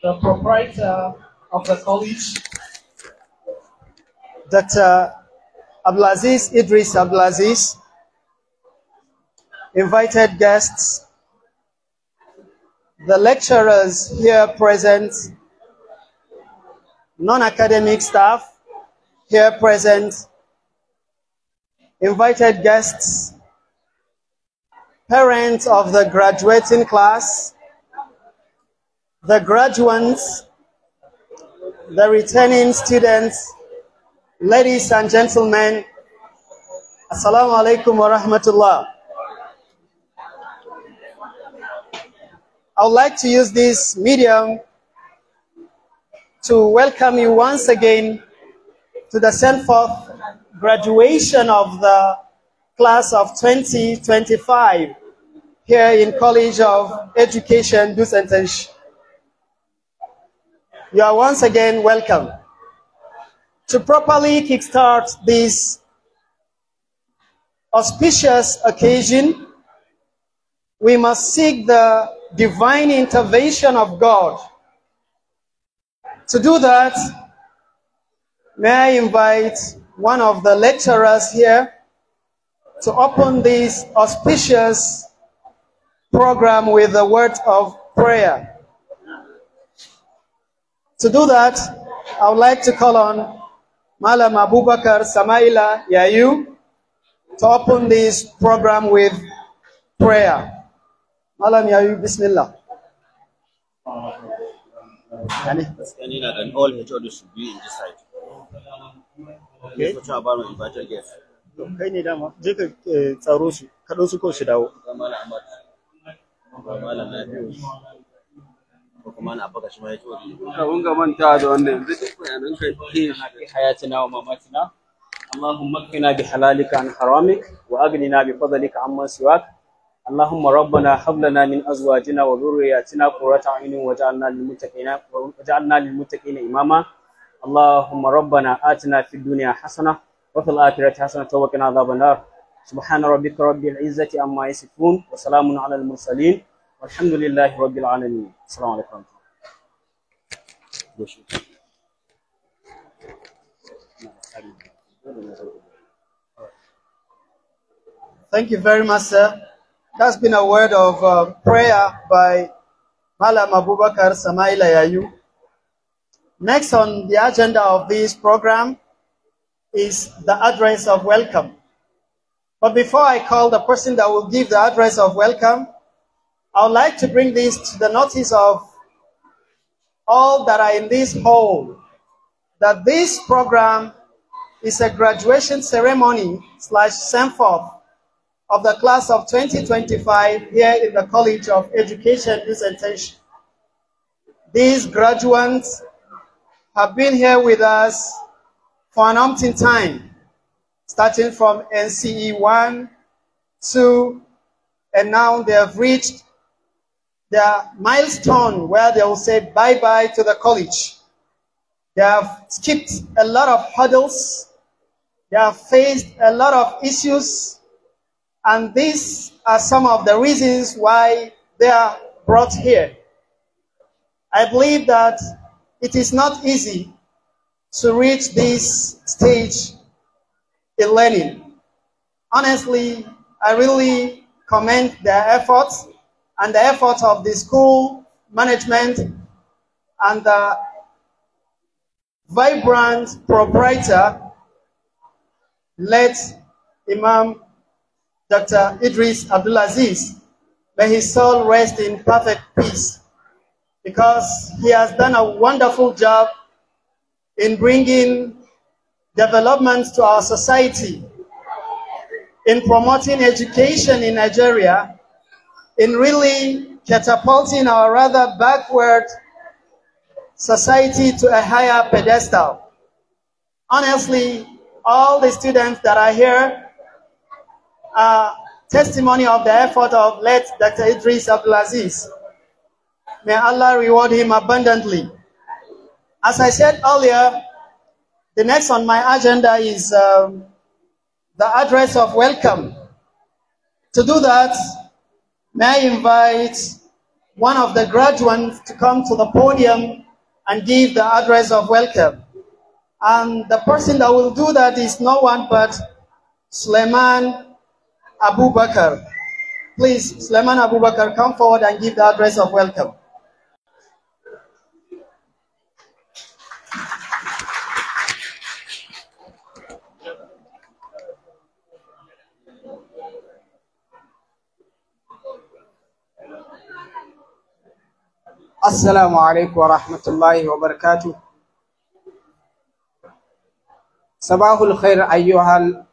the proprietor of the college, Dr. Abdulaziz Idris Abdulaziz, invited guests, the lecturers here present, non-academic staff here present, invited guests, parents of the graduating class, the graduates, the returning students, ladies and gentlemen, Assalamu alaikum wa rahmatullah. I would like to use this medium to welcome you once again to the send-forth graduation of the class of 2025 here in College of Education, Dutsen, Tanshi. You are once again welcome. To properly kickstart this auspicious occasion, we must seek the divine intervention of God. To do that, may I invite one of the lecturers here to open this auspicious program with a word of prayer. To do that, I would like to call on Malam Abubakar Samaila Yayu to open this program with prayer. Malam Yayu, Bismillah. And all HOD should be in this side. Okay. So talk about invited guests. Okay, ni dama. Je ka tsaro su, ka ɗau su ko shi dawo. حياتنا ومماتنا اللهم اكفنا بحلالك عن حرامك واغننا بفضلك عمن سواك اللهم ربنا هب لنا من ازواجنا وذرياتنا قرة اعين واجعلنا للمتقين اماما اللهم ربنا آتنا في الدنيا حسنة وفي الآخرة حسنة وقنا عذاب النار سبحان ربك رب العزة عما يصفون وسلام على المرسلين والحمد لله رب العالمين. السلام عليكم. Thank you very much, sir. That's been a word of prayer by Malam Abubakar Samaila Yayu. Next on the agenda of this program is the address of welcome. But before I call the person that will give the address of welcome, I would like to bring this to the notice of all that are in this hall, that this program is a graduation ceremony / send-forth of the class of 2025 here in the College of Education, Dutsen, Tanshi. These graduates have been here with us for an umpteen time, starting from NCE 1, 2, and now they have reached their milestone where they will say bye-bye to the college. They have skipped a lot of hurdles. They have faced a lot of issues. And these are some of the reasons why they are brought here. I believe that it is not easy to reach this stage in learning. Honestly, I really commend their efforts and the efforts of the school management and the vibrant proprietor, late Imam Dr. Idris Abdulaziz. May his soul rest in perfect peace, because he has done a wonderful job in bringing developments to our society, in promoting education in Nigeria, in really catapulting our rather backward society to a higher pedestal. Honestly, all the students that are here are testimony of the effort of late Dr. Idris Abdulaziz. May Allah reward him abundantly. As I said earlier, the next on my agenda is the address of welcome. To do that, may I invite one of the graduates to come to the podium and give the address of welcome. And the person that will do that is no one but Suleiman Abubakar. Please, Suleiman Abubakar, come forward and give the address of welcome. السلام عليكم ورحمة الله وبركاته. صباح الخير أيها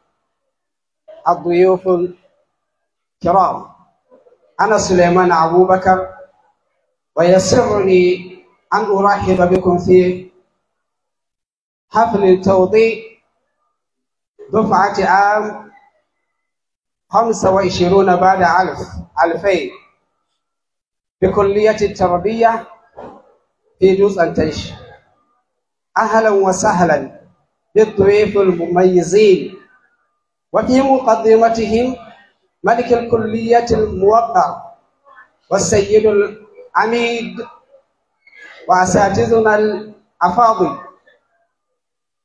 الضيوف الكرام. أنا سليمان أبو بكر، ويسرني أن أرحب بكم في حفل توضيح دفعة عام 25 بعد 2000 بكلية التربية في دutsen تنشي. أهلا وسهلا بالضيوف المميزين، وفي مقدمتهم ملك الكلية الموقر والسيد العميد وأساتذتنا الأفاضل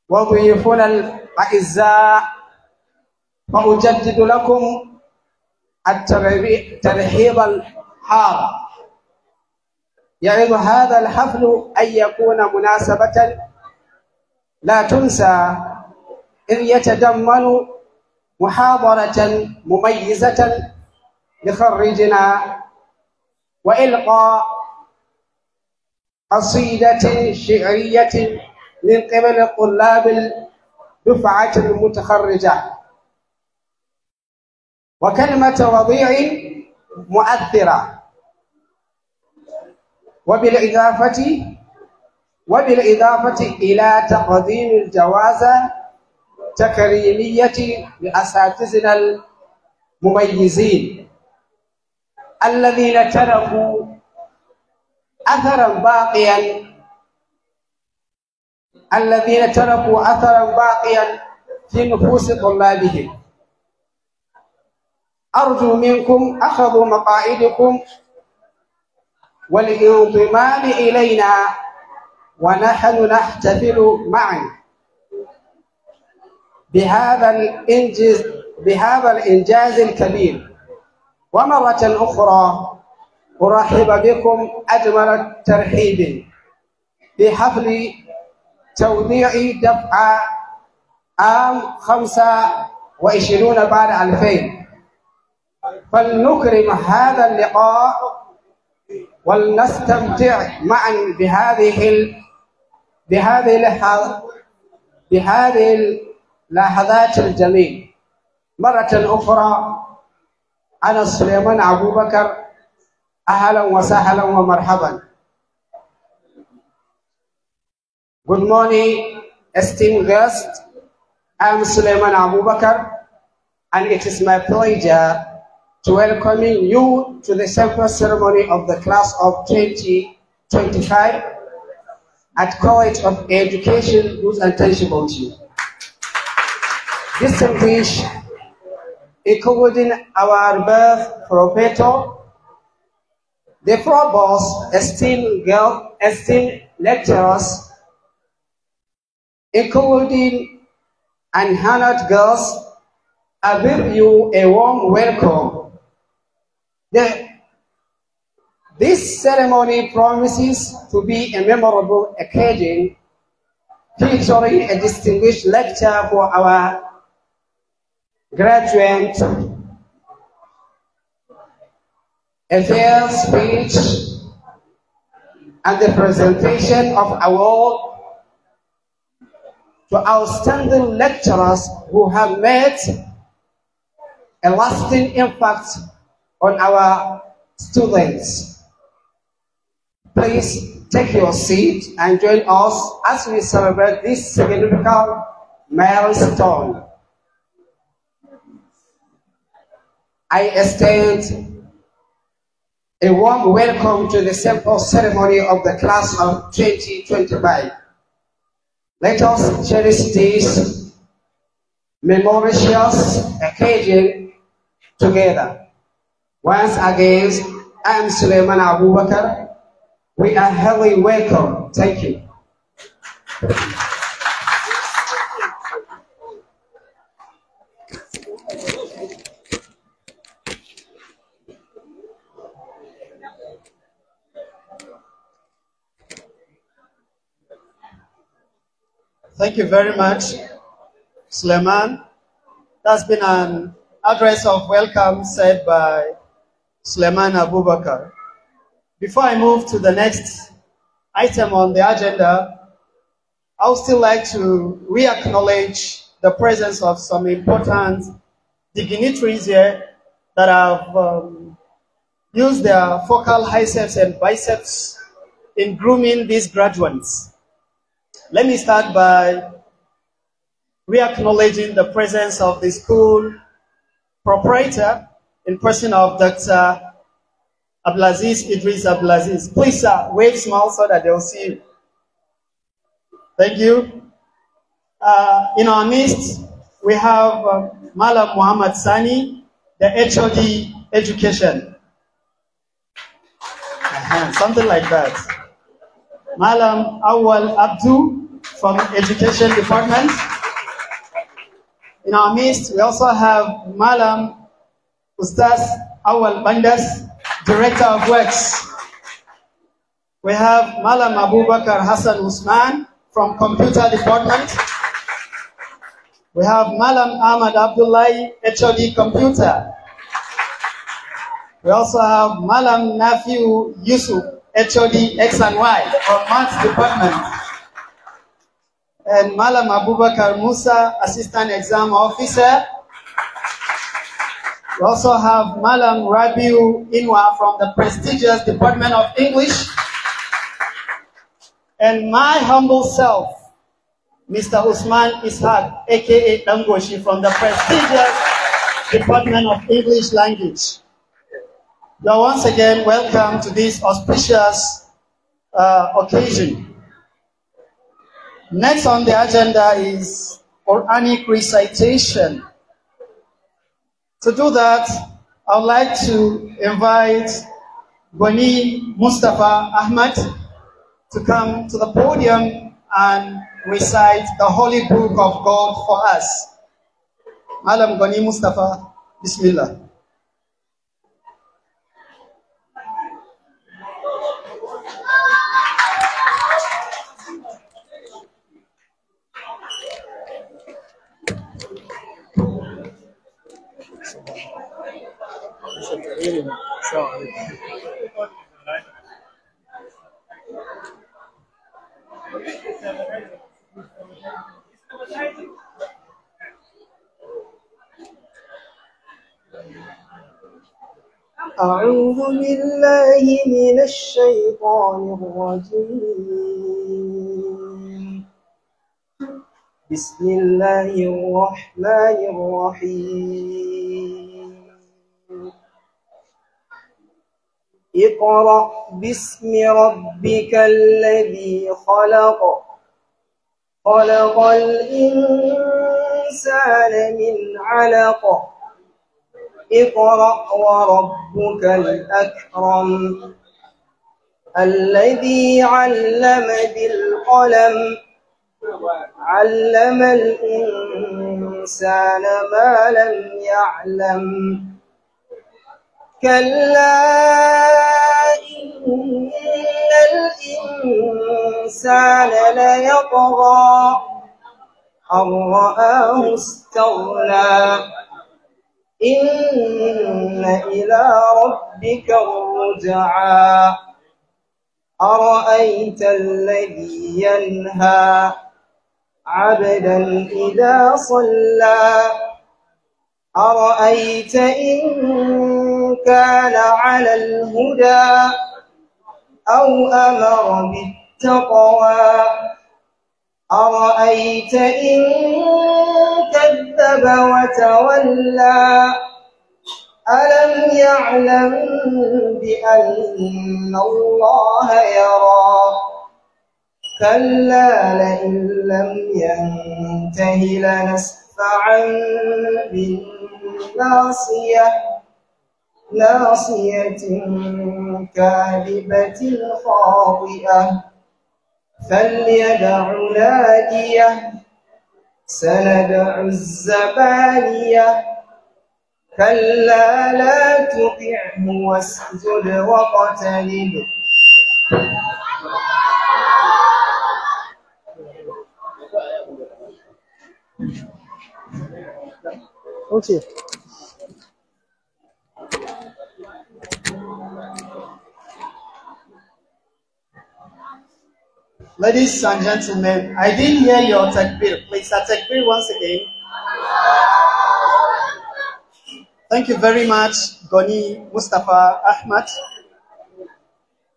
وضيوفنا الأعزاء. فأجدد لكم الترحيب الحار. يعد هذا الحفل أن يكون مناسبة لا تنسى، إذ يتضمن محاضرة مميزة لخريجنا وإلقاء قصيدة شعرية من قبل طلاب الدفعة المتخرجة، وكلمة وضيع مؤثرة، وبالإضافة إلى تقديم الجوازة تكريمية لأساتذتنا المميزين الذين تركوا أثرا باقيا في نفوس طلابهم. أرجو منكم أخذ مقاعدكم والانضمام إلينا ونحن نحتفل معا بهذا الإنجاز الكبير. ومرة أخرى أرحب بكم أجمل الترحيب في حفل توديع دفعة عام 25 بعد 2000. فلنكرم هذا اللقاء ولنستمتع معا بهذه اللحظات الجميلة. مرة أخرى أنا سليمان أبو بكر، أهلا وسهلا ومرحبا. Good morning, esteemed guests. I am Suleiman Abu Bakr, and it is my pleasure to welcome you to the sample ceremony of the class of 2025 at College of Education, Dutsen, Tanshi, Bauchi. Distinguished, including our birth prophet, the provost, esteemed lecturers, including unhonored girls, I bid you a warm welcome. This ceremony promises to be a memorable occasion featuring a distinguished lecture for our graduates, a fair speech, and the presentation of awards to outstanding lecturers who have made a lasting impact on our students. Please take your seat and join us as we celebrate this significant milestone. I extend a warm welcome to the sample ceremony of the class of 2025. Let us cherish this memorable occasion together. Once again, I am Suleiman Abubakar. We are highly welcome. Thank you. Thank you very much, Suleiman. That's been an address of welcome said by Suleiman Abubakar. Before I move to the next item on the agenda, I would still like to re-acknowledge the presence of some important dignitaries here that have used their focal biceps and biceps in grooming these graduates. Let me start by re-acknowledging the presence of the school proprietor in person of Dr. Abdulaziz Idris Abdulaziz. Please, sir, wave small so that they'll see you. Thank you. In our midst, we have Malam Muhammad Sani, the HOD Education. Something like that. Malam Awal Abdu from Education Department. In our midst, we also have Malam Ustaz Awal Bandas, Director of Works. We have Malam Abubakar Hassan Usman from Computer Department. We have Malam Ahmad Abdullahi, HOD Computer. We also have Malam Nafiu Yusuf, HOD X and Y from Maths Department. And Malam Abubakar Musa, Assistant Exam Officer. We also have Malam Rabiu Inwa from the prestigious Department of English. And my humble self, Mr. Usman Ishaq, aka Dangoshi, from the prestigious Department of English Language. You are once again welcome to this auspicious occasion. Next on the agenda is Quranic recitation. To do that, I would like to invite Gwani Mustafa Ahmad to come to the podium and recite the Holy Book of God for us. Malam Gwani Mustafa, Bismillah. أعوذ بالله من الشيطان الرجيم بسم الله الرحمن الرحيم اقرأ باسم ربك الذي خلق خلق الإنسان من علق اقرأ وربك الأكرم الذي علم بالقلم علم الإنسان ما لم يعلم كلا إن الإنسان ليطغى أن رآه استغنى إن إلى ربك الرجعى أرأيت الذي ينهى عبدا إذا صلى أرأيت إن كان على الهدى أو أمر بالتقوى أرأيت إن كذب وتولى ألم يعلم بأن الله يرى كلا لئن لم ينته لنسفعا بالناصية ناصية كاذبة خاطئة فليدع ناديه سندع الزبانية كلا لا تطعه واسجد واقترب Okay. Ladies and gentlemen, I didn't hear your takbir. Please, a takbir once again. Thank you very much, Goni Mustafa Ahmad,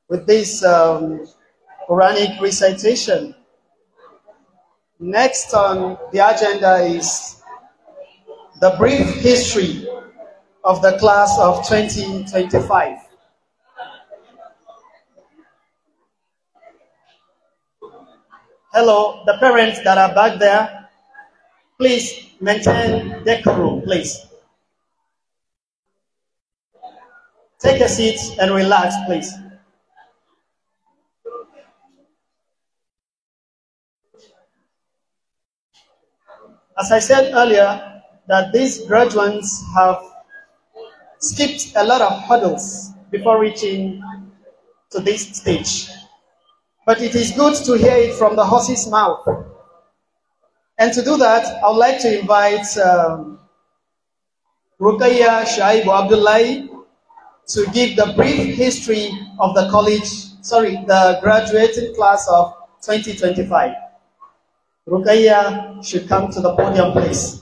with this Quranic recitation. Next on the agenda is the brief history of the class of 2025. Hello, the parents that are back there, please maintain decorum, please. Take a seat and relax, please. As I said earlier, that these graduates have skipped a lot of hurdles before reaching to this stage. But it is good to hear it from the horse's mouth. And to do that, I would like to invite Rukaya Shaibu Abdullahi to give the brief history of the the graduating class of 2025. Rukaya should come to the podium, please.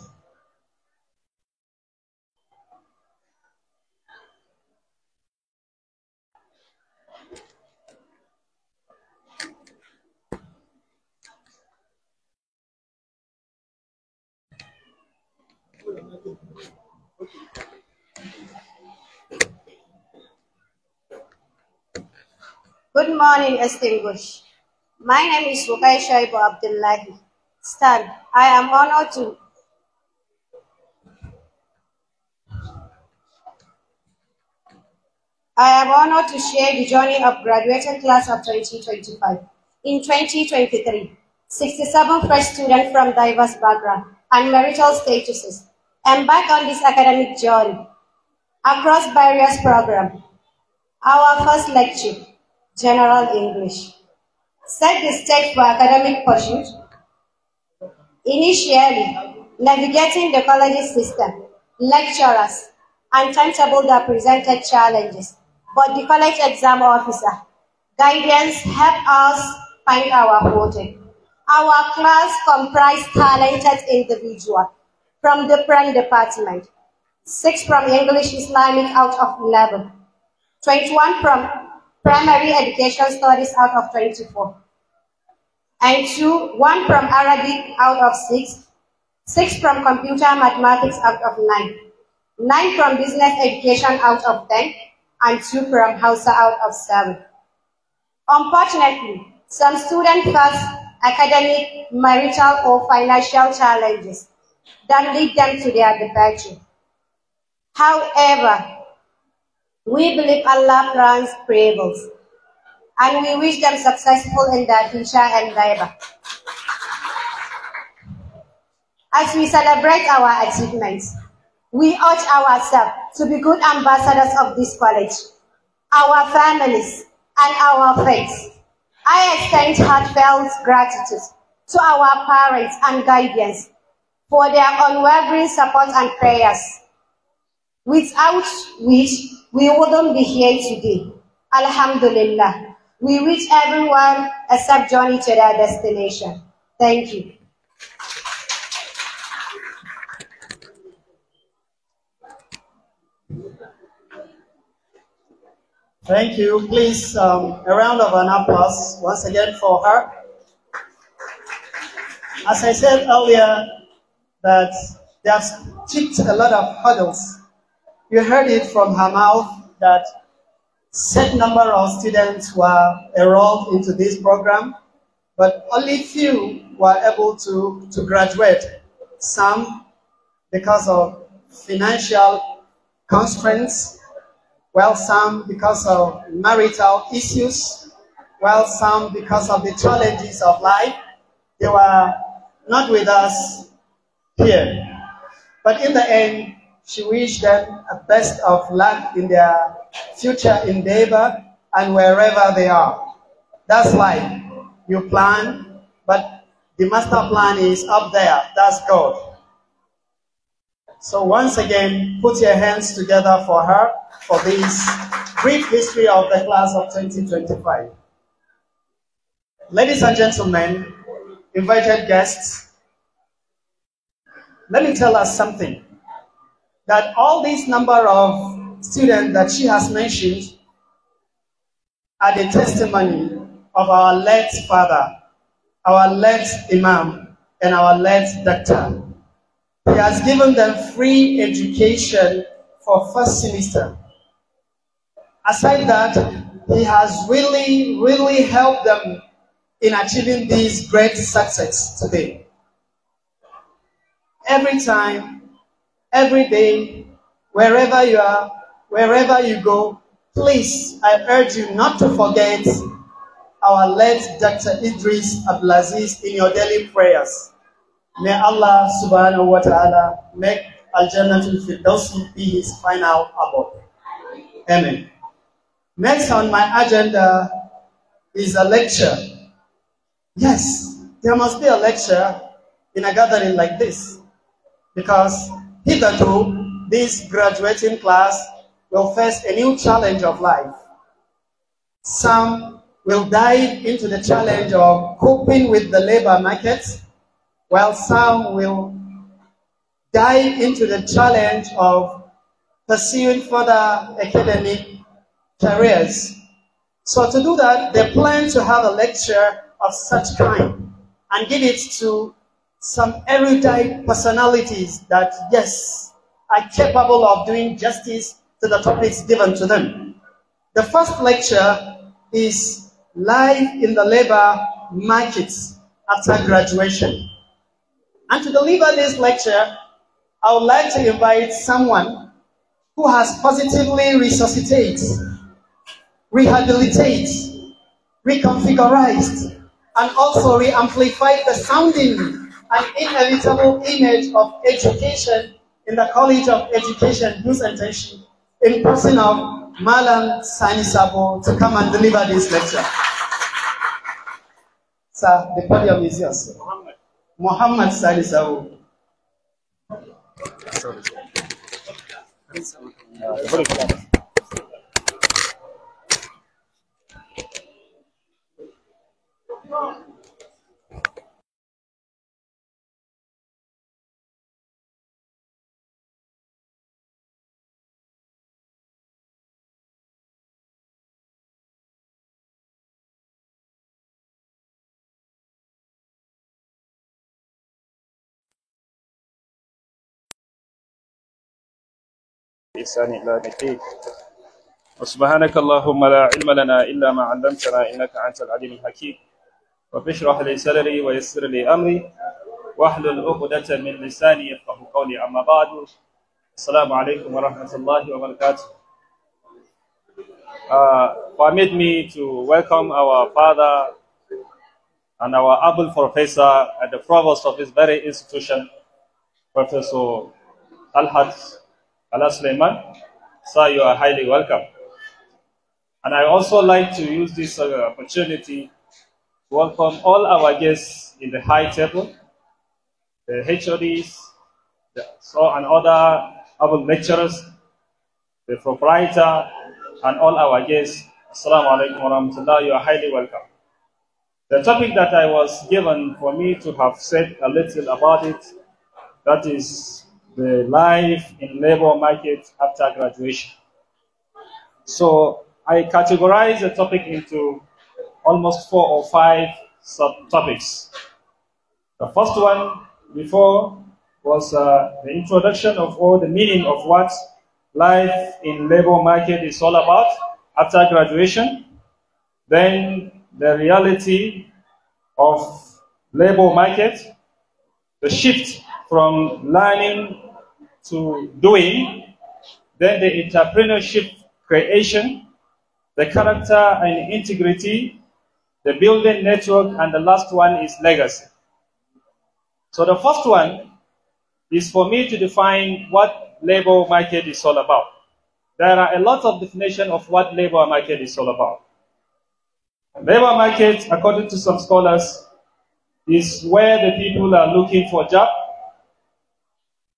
Good morning, distinguished. My name is Rukai Shaibu Abdullahi. Stand. I am honored to share the journey of graduating class of 2025. In 2023, 67 fresh students from diverse backgrounds and marital statuses embarked on this academic journey across various programs. Our first lecture, General English, set the stage for academic pursuit. Initially, navigating the college system, lecturers, and timetable that presented challenges, but the college exam officer guidance helped us find our footing. Our class comprised talented individuals from different departments, 6 from English Islamic out of 11, 21 from Primary Education Studies out of 24, and 1 from Arabic out of 6, 6 from Computer Mathematics out of 9, 9 from Business Education out of 10, and 2 from Hausa out of 7. Unfortunately, some students face academic, marital, or financial challenges that lead them to their departure. However, we believe Allah plans prevails, and we wish them successful in their future endeavor. As we celebrate our achievements, we urge ourselves to be good ambassadors of this college, our families, and our faith. I extend heartfelt gratitude to our parents and guardians for their unwavering support and prayers, without which we wouldn't be here today. Alhamdulillah. We wish everyone a safe journey to their destination. Thank you. Thank you. Please, a round of an applause once again for her. As I said earlier, that they have skipped a lot of hurdles. You heard it from her mouth that set number of students were enrolled into this program, but only few were able to graduate. Some because of financial constraints, while some because of marital issues, while some because of the challenges of life. They were not with us here. But in the end, she wished them a best of luck in their future endeavor and wherever they are. That's life. You plan, but the master plan is up there. That's God. So once again, put your hands together for her for this brief history of the class of 2025. Ladies and gentlemen, invited guests, let me tell us something. That all this number of students that she has mentioned are the testimony of our late father, our late imam, and our late doctor. He has given them free education for first semester. Aside that, he has really helped them in achieving this great success today. Every time, every day, wherever you are, wherever you go, please, I urge you not to forget our late Dr. Idris Abdulaziz in your daily prayers. May Allah subhanahu wa ta'ala make Al-Jannatul Firdausi be his final abode. Amen. Next on my agenda is a lecture. Yes, there must be a lecture in a gathering like this, because hitherto, this graduating class will face a new challenge of life. Some will dive into the challenge of coping with the labor market, while some will dive into the challenge of pursuing further academic careers. So to do that, they plan to have a lecture of such kind and give it to some erudite personalities that, yes, are capable of doing justice to the topics given to them. The first lecture is Life in the Labor Markets after Graduation. And to deliver this lecture, I would like to invite someone who has positively resuscitated, rehabilitated, reconfigured, and also re-amplified the sounding and inevitable image of education in the College of Education, Dutsen, Tanshi, in person of Malam Sani Sabo, to come and deliver this lecture. Sir, the podium is yours. Muhammad Sani Sabo. إحسان إلى نكيد وسبحانك اللهم لا علم لنا إلا ما علمتنا إنك أنت العليم الحكيم رب اشرح لي صدري ويسر لي أمري واحلل عقدة من لساني يفقهوا قولي أما بعد السلام عليكم ورحمة الله وبركاته. Permit me to welcome our father and our able professor and the provost of this very institution, Professor Alhat Allah Suleiman. Sir, you are highly welcome. And I also like to use this opportunity to welcome all our guests in the high table, the HODs, and other able lecturers, the proprietor, and all our guests. Assalamu alaikum wa rahmatullah. You are highly welcome. The topic that I was given for me to have said a little about it, that is the life in labor market after graduation. So I categorize the topic into almost 4 or 5 subtopics. The first one before was the introduction of all the meaning of what life in labor market is all about after graduation. Then the reality of labor market, the shift from learning to doing, then the entrepreneurship creation, the character and integrity, the building network, and the last one is legacy. So the first one is for me to define what labor market is all about. There are a lot of definitions of what labor market is all about. Labor market, according to some scholars, is where the people are looking for job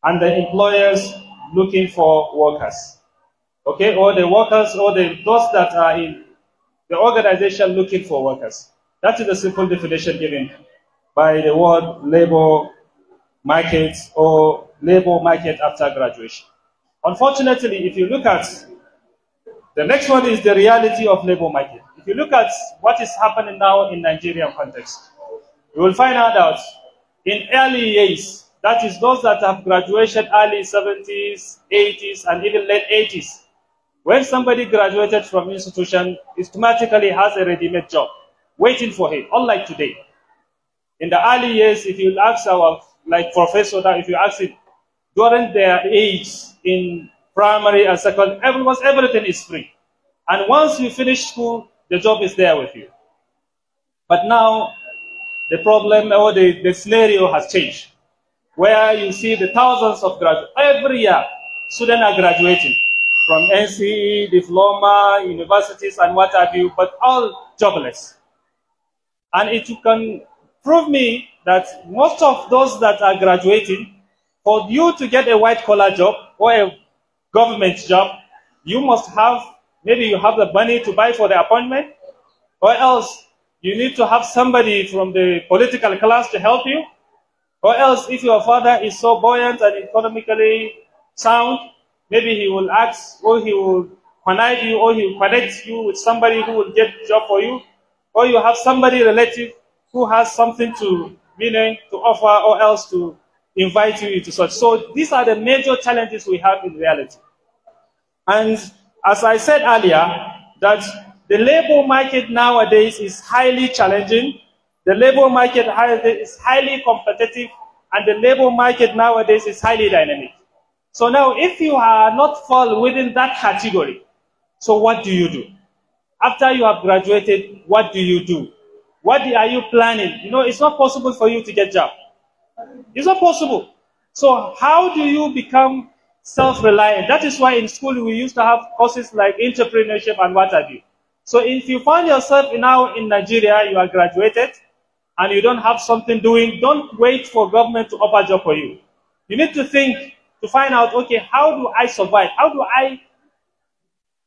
and the employers looking for workers. Okay, or the workers or those that are in the organization looking for workers. That is the simple definition given by the word labor market or labor market after graduation. Unfortunately, if you look at the next one is the reality of labor market. If you look at what is happening now in Nigerian context, you will find out that in early years, that is those that have graduated early 70s, 80s, and even late 80s, when somebody graduated from institution, automatically has a ready-made job waiting for him, unlike today. In the early years, if you ask our professor, that if you ask him, during their age in primary and secondary, everything is free. And once you finish school, the job is there with you. But now, the problem or the scenario has changed, where you see the thousands of graduates. Every year, students are graduating from NCE, diploma, universities, and what have you, but all jobless. And it can prove me that most of those that are graduating, for you to get a white-collar job or a government job, you must have, maybe you have the money to buy for the appointment, or else you need to have somebody from the political class to help you, or else if your father is so buoyant and economically sound, maybe he will ask, or he will connive you, or he will connect you with somebody who will get a job for you, or you have somebody relative who has something to offer, or else to invite you into such. So these are the major challenges we have in reality. And as I said earlier, that the labor market nowadays is highly challenging. The labor market is highly competitive, and the labor market nowadays is highly dynamic. So now, if you are not fall within that category, so what do you do? After you have graduated, what do you do? What are you planning? You know, it's not possible for you to get a job. It's not possible. So how do you become self-reliant? That is why in school we used to have courses like entrepreneurship and what have you. So if you find yourself now in Nigeria, you are graduated, and you don't have something doing, don't wait for government to offer a job for you. You need to think, to find out, okay, how do I survive? How do I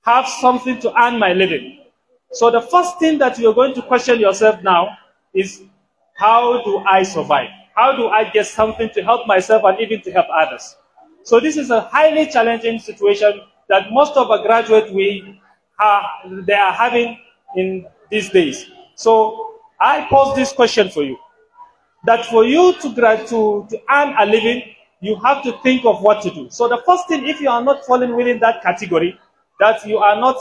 have something to earn my living? So the first thing that you're going to question yourself now is, how do I survive? How do I get something to help myself and even to help others? So this is a highly challenging situation that most of our graduates they are having in these days. So I pose this question for you, that for you to earn a living, you have to think of what to do. So the first thing, if you are not falling within that category, that you are not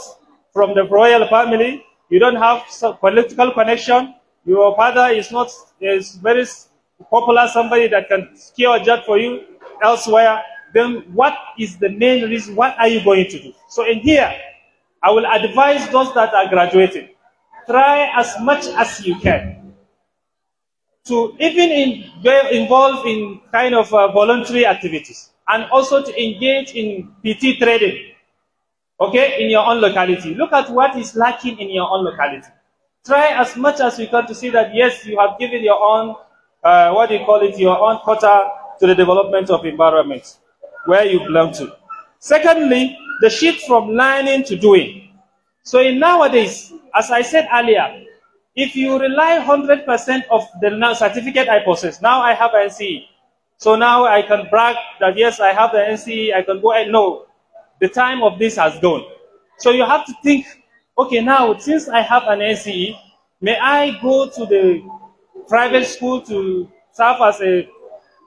from the royal family, you don't have political connection, your father is very popular, somebody that can secure a job for you elsewhere, then what is the main reason? What are you going to do? So in here, I will advise those that are graduating, try as much as you can to even get involved in kind of voluntary activities, and also to engage in PT trading, okay, in your own locality. Look at what is lacking in your own locality. Try as much as you can to see that, yes, you have given your own, your own quota to the development of environment where you belong to. Secondly, the shift from learning to doing. So in nowadays, as I said earlier, if you rely 100% of the certificate I possess, now I have an NCE. So now I can brag that, yes, I have the NCE, I can go and no, the time of this has gone. So you have to think, okay, now, since I have an NCE, may I go to the private school to serve as a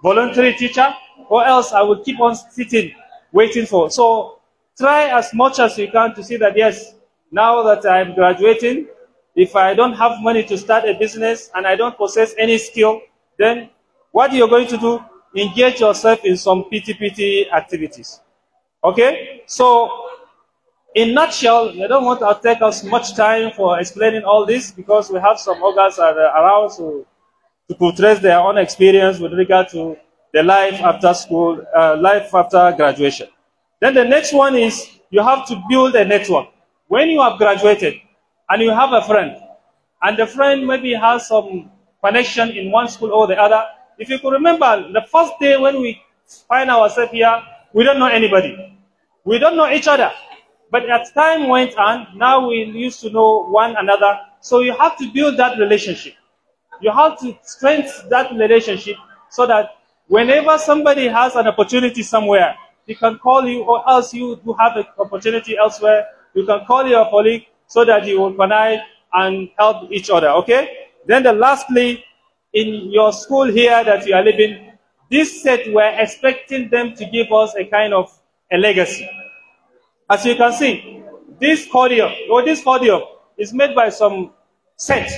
voluntary teacher, or else I will keep on sitting, waiting for. So try as much as you can to see that, yes, now that I'm graduating, if I don't have money to start a business and I don't possess any skill, then what you're going to do, engage yourself in some PT activities. Okay? So In nutshell, I don't want to take us much time for explaining all this because we have some others around to portray their own experience with regard to the life after school, life after graduation. Then the next one is you have to build a network. When you have graduated and you have a friend, and the friend maybe has some connection in one school or the other, if you could remember the first day when we find ourselves here, we don't know anybody. We don't know each other. But as time went on, now we used to know one another. So you have to build that relationship. You have to strengthen that relationship so that whenever somebody has an opportunity somewhere, he can call you, or else you do have an opportunity elsewhere, you can call your colleague so that you will connect and help each other, okay? Then lastly, in your school here that you are living, this set, we're expecting them to give us a kind of a legacy. As you can see, this podium is made by some set.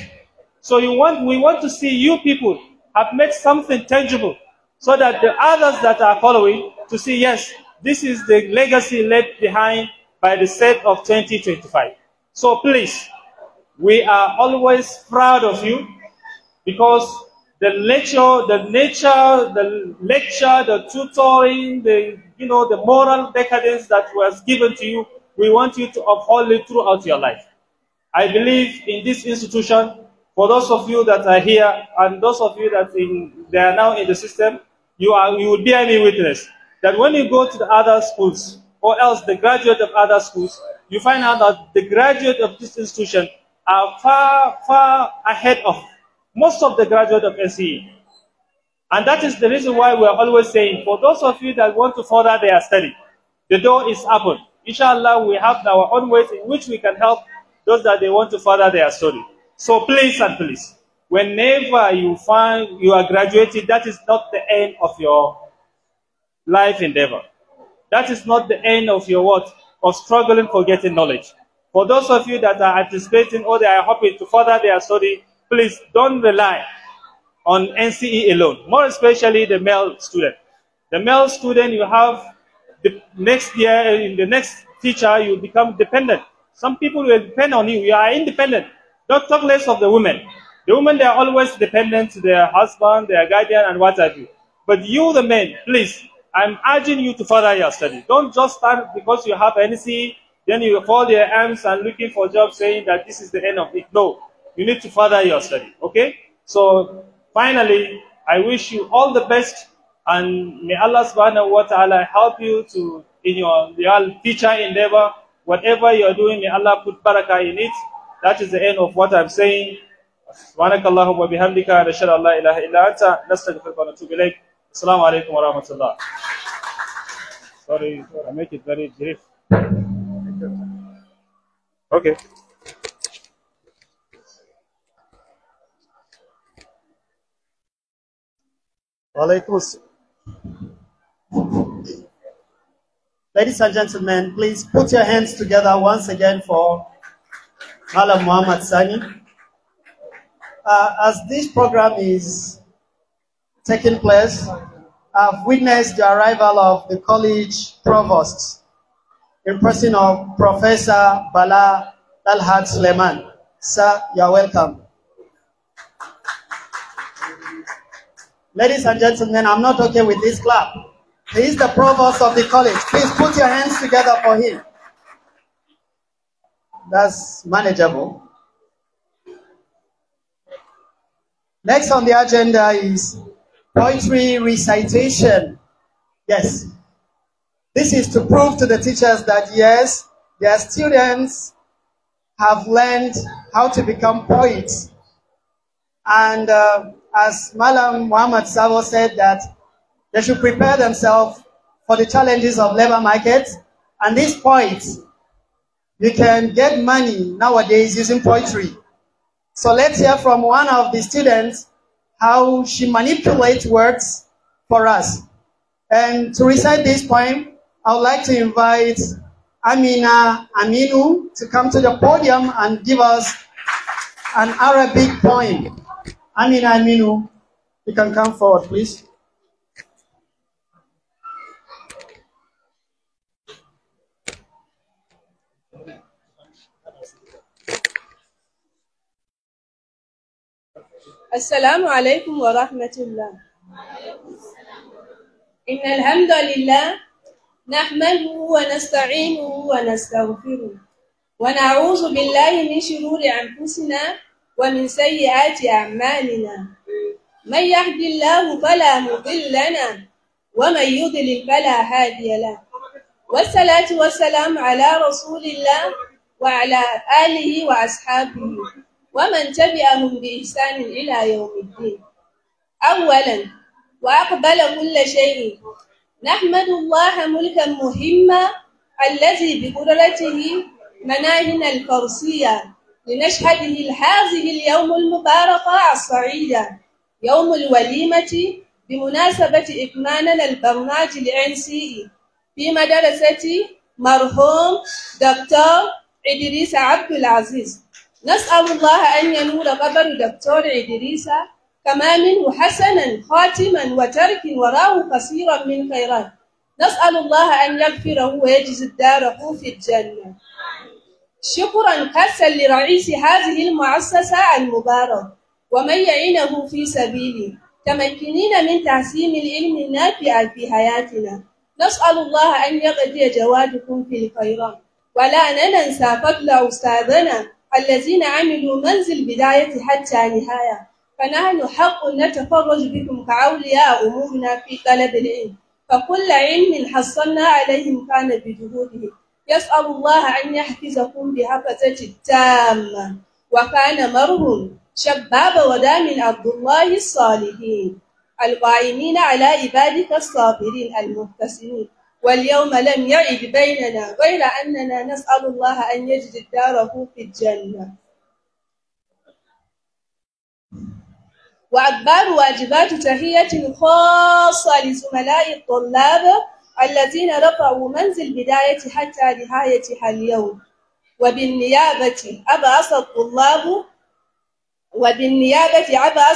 So we want to see you people have made something tangible so that the others that are following to see, yes, this is the legacy left behind by the set of 2025. So please, we are always proud of you because the lecture, the tutoring, the moral decadence that was given to you, we want you to uphold it throughout your life. I believe in this institution, for those of you that are here and those of you that they are now in the system, you will bear me witness that when you go to the other schools or else the graduate of other schools, you find out that the graduate of this institution are far, far ahead of most of the graduate of NCE. And that is the reason why we are always saying, for those of you that want to further their study, the door is open. Inshallah, we have our own ways in which we can help those that they want to further their study. So please and please, whenever you find you are graduating, that is not the end of your life endeavor. That is not the end of your what? Of struggling for getting knowledge. For those of you that are anticipating or they are hoping to further their study, please don't rely on NCE alone, more especially the male student. The male student, you have the next year, in the next teacher, you become dependent. Some people will depend on you. You are independent. Don't talk less of the women. The women, they are always dependent to their husband, their guardian, and what have you. But you, the men, please, I'm urging you to further your study. Don't just stand because you have NCE, then you fold your arms and looking for jobs saying that this is the end of it. No, you need to further your study, okay? So finally, I wish you all the best, and may Allah subhanahu wa ta'ala help you in your future endeavor. Whatever you're doing, may Allah put barakah in it. That is the end of what I'm saying. Subhanakallahumma wa bihamdika, nashhadu an la ilaha illa anta, nastaghfiruka wa natubu ilayk. Assalamu alaikum wa rahmatullah. Sorry, I make it very brief. Okay. Ladies and gentlemen, please put your hands together once again for Malam Muhammad Sani. As this program is taking place, I've witnessed the arrival of the college provost in person of Professor Bala Talhat Suleiman. Sir, you're welcome. Ladies and gentlemen, I'm not okay with this clap. He is the provost of the college. Please put your hands together for him. That's manageable. Next on the agenda is poetry recitation. Yes. This is to prove to the teachers that yes, their students have learned how to become poets. And as Malam Muhammad Sabo said, that they should prepare themselves for the challenges of labor market. And these poets, you can get money nowadays using poetry. So let's hear from one of the students how she manipulates words for us. And to recite this poem, I would like to invite Amina Aminu to come to the podium and give us an Arabic poem. Amina Aminu, you can come forward, please. السلام عليكم ورحمة الله. إن الحمد لله نحمده ونستعينه ونستغفره ونعوذ بالله من شرور أنفسنا ومن سيئات أعمالنا. من يهد الله فلا مضل له ومن يضلل فلا هادي له. والصلاة والسلام على رسول الله وعلى آله وأصحابه ومن تبعهم بإحسان إلى يوم الدين. أولا وأقبل كل شيء نحمد الله ملكا مهما الذي بقدرته مناهنا الفرسية لنشهده هذه اليوم المبارك السعيدة يوم الوليمة بمناسبة إكمالنا البرنامج العنسي في مدرسة مرحوم دكتور إدريس عبد العزيز. نسأل الله أن ينور قبر دكتور إدريس كما منه حسنا خاتما وترك وراه كثيرا من خيرات. نسأل الله أن يغفره ويجزي داره في الجنة. شكرا خاصا لرئيس هذه المؤسسة المبارك ومن يعينه في سبيله تمكنين من تحسين العلم النافع في حياتنا. نسأل الله أن يقضي جوادكم في الخيرات ولا ننسى فضل أستاذنا الذين عملوا منزل بداية حتى نهاية. فنحن حق نتفرج بكم كأولياء أمورنا في طلب العلم فكل علم حصلنا عليهم كان بجهوده. يسأل الله أن يحفظكم بحفظة التامة. وكان مرهم شباب ودا من عبد الله الصالحين القائمين على عبادك الصابرين المحتسنين. واليوم لم يعد بيننا غير أننا نسأل الله أن يجد داره في الجنة. وأكبر واجبات تحية خاصة لزملاء الطلاب الذين رفعوا منزل بداية حتى نهايتها اليوم. وبالنيابة أبعث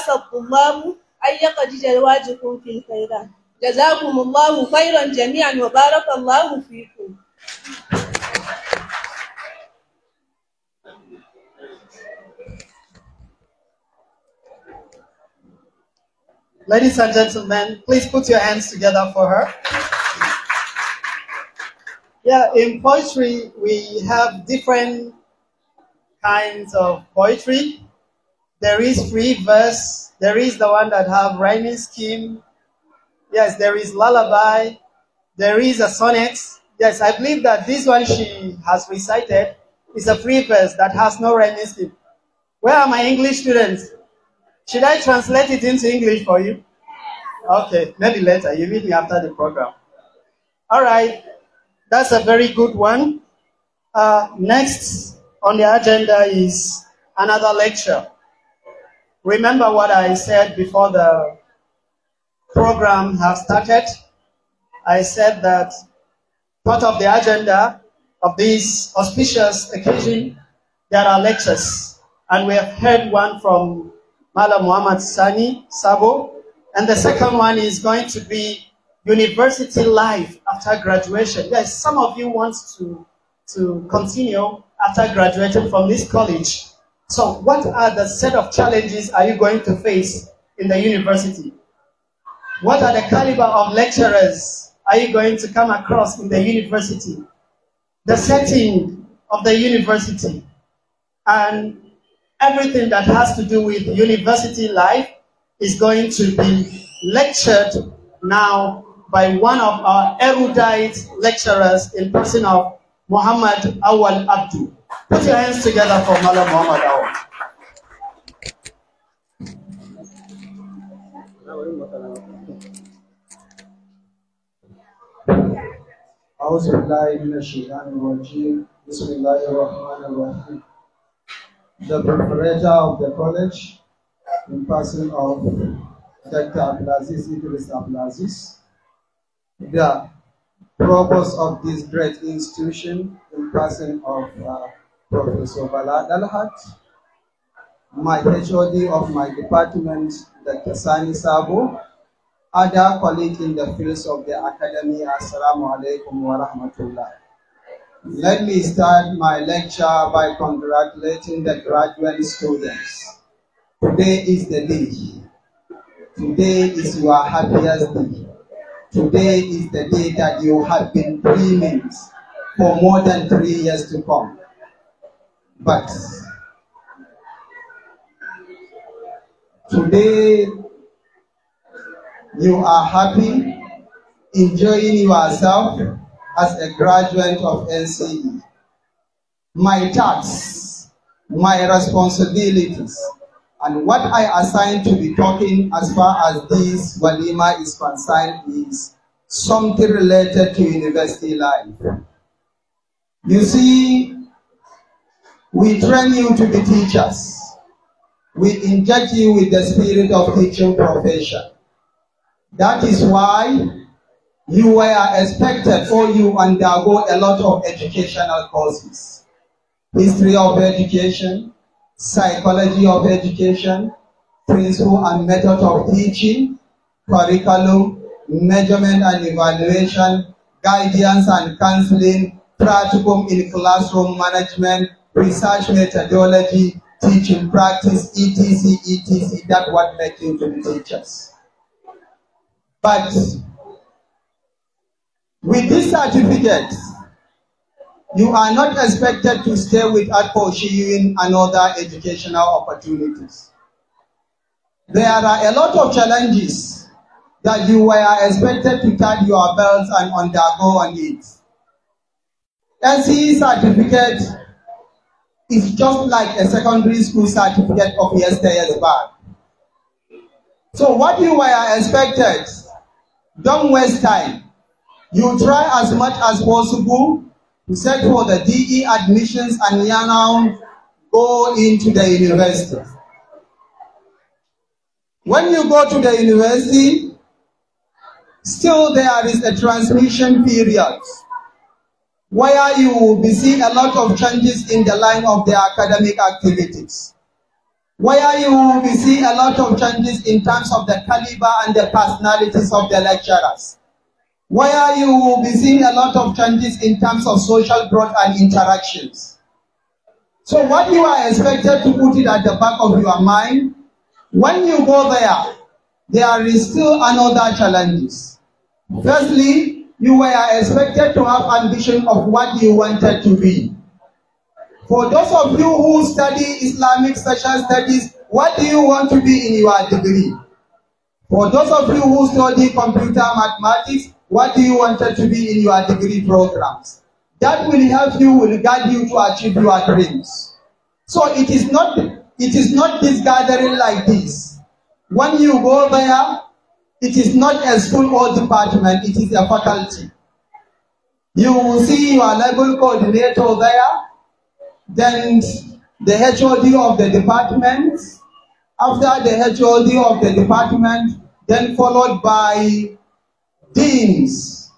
الطلاب أن يقضي جوازكم في الخيرات. جزاكم الله خيرا جميعا وبارك الله فيكم. Ladies and gentlemen, please put your hands together for her. Yeah, in poetry, we have different kinds of poetry. There is free verse. There is the one that have rhyming scheme. Yes, there is lullaby. There is a sonnet. Yes, I believe that this one she has recited is a free verse that has no rhyming scheme. Where are my English students? Should I translate it into English for you? Okay, maybe later. You meet me after the program. All right, that's a very good one. Next on the agenda is another lecture. Remember what I said before the program has started? I said that part of the agenda of this auspicious occasion, there are lectures. And we have heard one from Mala Muhammad Sani Sabo. And the second one is going to be university life after graduation. Yes, some of you want to continue after graduating from this college. So what are the set of challenges are you going to face in the university? What are the caliber of lecturers are you going to come across in the university? The setting of the university and everything that has to do with university life is going to be lectured now by one of our erudite lecturers in person of Muhammad Awal Abdu. Put your hands together for Mala Muhammad Awal. أعوذ بالله من الشيطان الرجيم بسم الله الرحمن الرحيم. The preparator of the college, in person of Dr. Abdulaziz Idris Abdulaziz, the provost of this great institution, in person of Professor Bala Dalhat, my HOD of my department, Dr. Sani Sabo, other colleagues in the fields of the academy, Assalamu alaikum wa rahmatullah. Let me start my lecture by congratulating the graduate students Today is the day. Today is your happiest day. Today is the day that you have been dreaming for more than 3 years to come. But today you are happy, enjoying yourself as a graduate of NCE. My tasks, my responsibilities, and what I assigned to be talking as far as this Walima is concerned is something related to university life. You see, we train you to be teachers. We inject you with the spirit of teaching profession. That is why you were expected or you undergo a lot of educational courses. History of education, psychology of education, principle and method of teaching, curriculum, measurement and evaluation, guidance and counseling, practicum in classroom management, research methodology, teaching practice, etc., etc. That's what makes you to be teachers. But with this certificate, you are not expected to stay without pursuing another educational opportunities. There are a lot of challenges that you were expected to tie your belts and undergo on it. NCE certificate is just like a secondary school certificate of yesterday's back. So what you were expected, don't waste time. You try as much as possible to set for the DE admissions and now go into the university. When you go to the university, still there is a transmission period where you will be seeing a lot of changes in the line of the academic activities, where you will be seeing a lot of changes in terms of the caliber and the personalities of the lecturers, where you will be seeing a lot of changes in terms of social growth and interactions. So what you are expected to put it at the back of your mind, when you go there is still another challenges. Firstly, you were expected to have ambition of what you wanted to be. For those of you who study Islamic social studies, what do you want to be in your degree? For those of you who study computer mathematics, what do you want to be in your degree programs? That will help you, will guide you to achieve your dreams. So it is not this gathering like this. When you go there, it is not a school or department, it is a faculty. You will see your level coordinator there, then the HOD of the department, after the HOD of the department, then followed by deans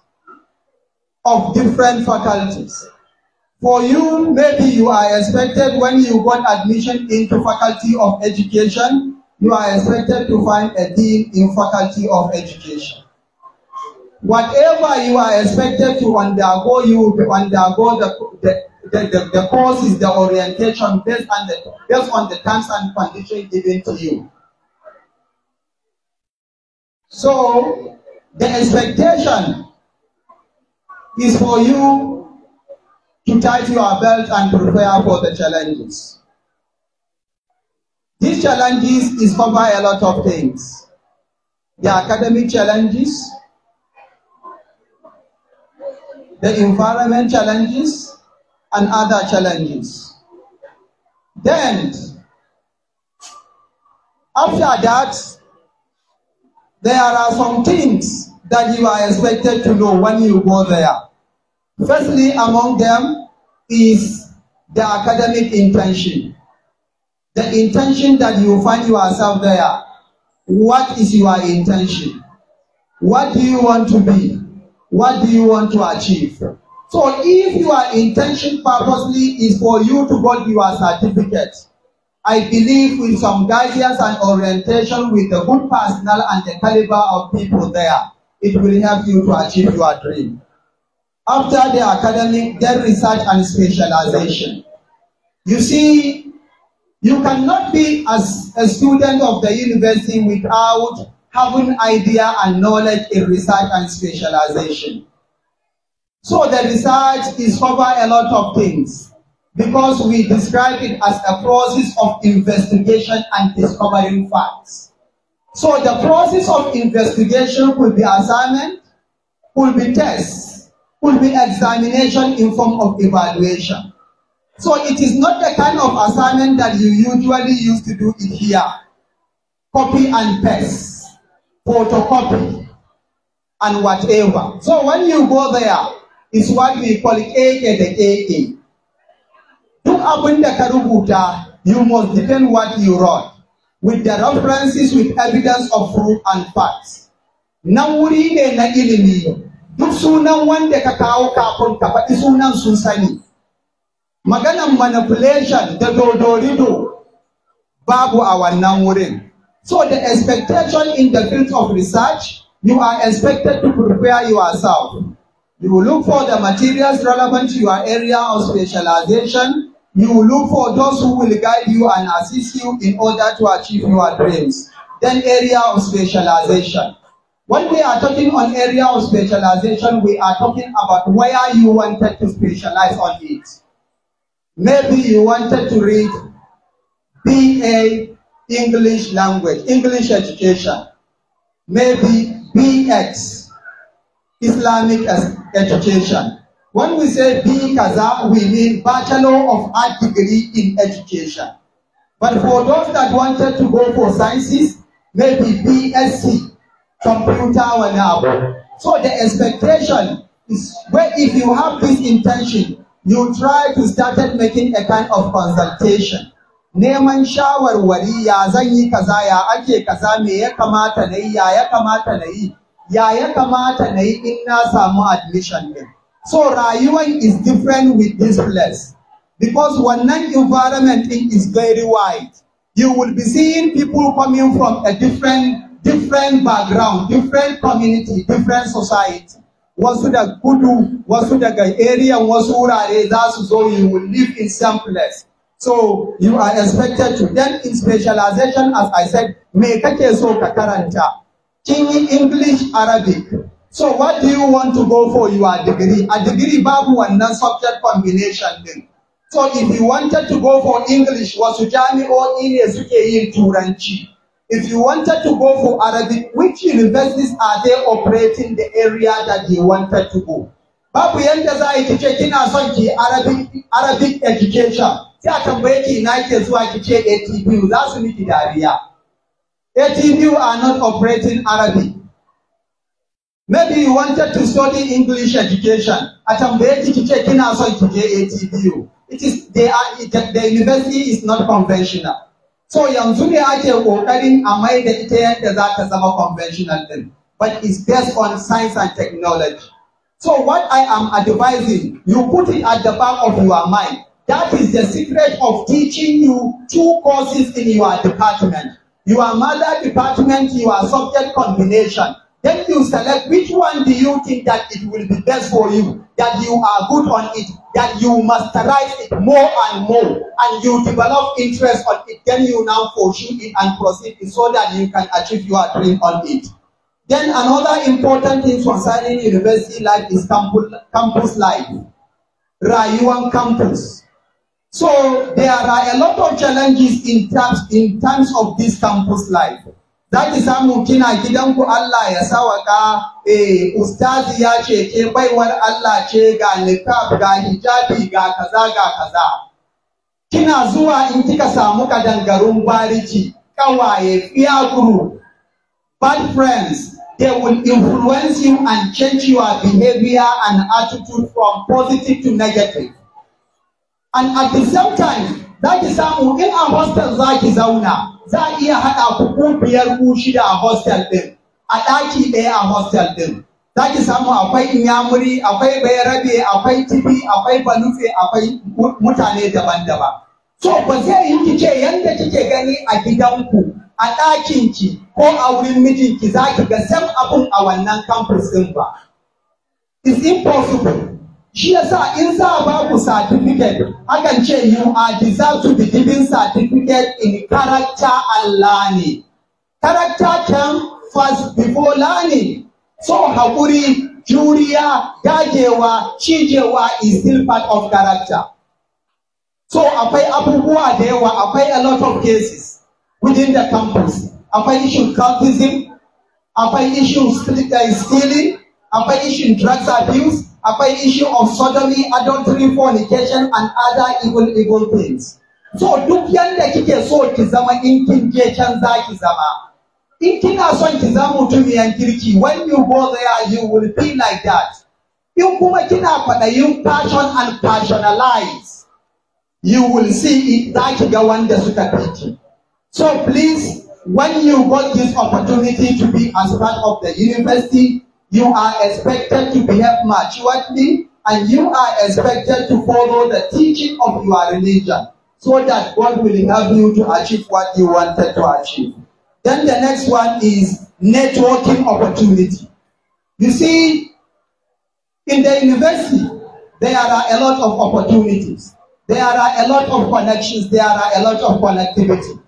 of different faculties. For you, maybe you are expected when you got admission into faculty of education, you are expected to find a dean in faculty of education. Whatever you are expected to undergo, you will undergo the courses, the orientation based on the terms and conditions given to you. So the expectation is for you to tighten your belt and prepare for the challenges. These challenges is cover a lot of things. The academic challenges, the environment challenges, and other challenges. Then, after that, there are some things that you are expected to know when you go there. Firstly, among them is the academic intention. The intention that you find yourself there. What is your intention? What do you want to be? What do you want to achieve? So if your intention purposely is for you to get your certificate, I believe with some guidance and orientation with the good personnel and the caliber of people there, it will help you to achieve your dream. After the academic, then research and specialization. You see, You cannot be as a student of the university without having idea and knowledge in research and specialization. So the research is cover a lot of things because we describe it as a process of investigation and discovering facts. So the process of investigation could be assignment, could be tests, could be examination in form of evaluation. So it is not the kind of assignment that you usually used to do it here. Copy and paste, photocopy, and whatever. So when you go there, it's what we call it AA the AA. Look up in the Karubuta, you must defend what you wrote, with the references, with evidence of proof and facts. Nawuri ne na ilimi, duk sunan wanda ka kawo kafin ka faɗi sunan sun sani. Maganan manipulation da dodorido babu a wannan wurin. So the expectation in the field of research, you are expected to prepare yourself. You will look for the materials relevant to your area of specialization. You will look for those who will guide you and assist you in order to achieve your dreams. Then area of specialization. When we are talking on area of specialization, we are talking about where you wanted to specialize on it. Maybe you wanted to read BA English language, English education. Maybe BX, Islamic education. When we say B Kaza, we mean Bachelor of Art degree in education. But for those that wanted to go for sciences, maybe BSc, computer or now. So the expectation is where if you have this intention, you try to start making a kind of consultation. Neman shawarwari ya zan yi kaza ya ake kaza me ya kamata na yi ya kamata na yi ya kamata na yi in na samu admission din. So rayuwan is different with this place because wannan environment is very wide. You will be seeing people coming from a different background, different community, different society. Wasu da kudu, wasu daga area, wasu wurare za su zo, you will live in some place. So you are expected to. Then in specialization, as I said, me kake so ka karanta. Kin yi English, Arabic. So what do you want to go for your degree? A degree babu wannan subject combination din. So if you wanted to go for English, wasu jami'o'i ne suke yin Turanci. If you wanted to go for Arabic, which universities are they operating the area that you wanted to go? Babu yanda za a yi kice kina son ki Arabic education. Sai a tambaye ki ina ke zuwa kice ATBU za su miki dariya. ATBU are not operating Arabic. Maybe you wanted to study English education. A tambaye ki kice kina son kije ATBU. The university is not conventional. So yanzu ne ake kokarin a mai da ita yadda za ta zama conventional din, but it's based on science and technology. So what I am advising, you put it at the back of your mind. That is the secret of teaching you 2 courses in your department. Your mother department, your subject combination. Then you select which one do you think that it will be best for you, that you are good on it, that you masterize it more and more, and you develop interest on it. Then you now pursue it and proceed it so that you can achieve your dream on it. Then another important thing concerning university life is campus life. Rayuwan campus. So there are a lot of challenges in terms of this campus life. Za ki samu kina gidanku Allah ya sawaka, ustazi ya ce ke baiwar Allah ce ga niqab ga hijabi ga kaza. Kina zuwa in kika samu kadangarun bariki, kawaye, peer group, bad friends, they will influence you and change your behavior and attitude from positive to negative. And at the same time, za ki samu in a hostel za ki zauna, za a iya haɗa ku 5 ku 6 a hostel ɗin, a ɗaki ɗaya a hostel ɗin. Za ki samu akwai Inyamuri, akwai Bayarabe, akwai Tibi, akwai Banufe, akwai mutane daban-daban. So ba zai yi ki ce yanda kike gani a gidanku, a ɗakinki ko a wurin mijinki za ki ga sam abun a wannan campus ɗin ba. It's impossible. Shi yasa in za a ba ku certificate, akan ce you are deserved to be given certificate in character and learning. Character came first before learning. So haƙuri, juriya, dagewa, cijewa is still part of character. So akwai abubuwa da yawa, akwai a lot of cases within the campus. Akwai issue cultism, akwai issue stealing, akwai issue drugs abuse, akwai issue of sodomy, adultery, fornication, and other evil things. So duk yanda kike so ki zama in kin je can za ki zama. In kina son ki zama mutumiyan kirki, when you go there you will be like that. In kuma kina kwaɗayin passion and passionalize, you will see it za ki ga wanda suka fi. So please, when you got this opportunity to be as part of the university, you are expected to behave maturely and you are expected to follow the teaching of your religion so that God will help you to achieve what you wanted to achieve. Then the next one is networking opportunity. You see, in the university, there are a lot of opportunities. There are a lot of connections. There are a lot of connectivity.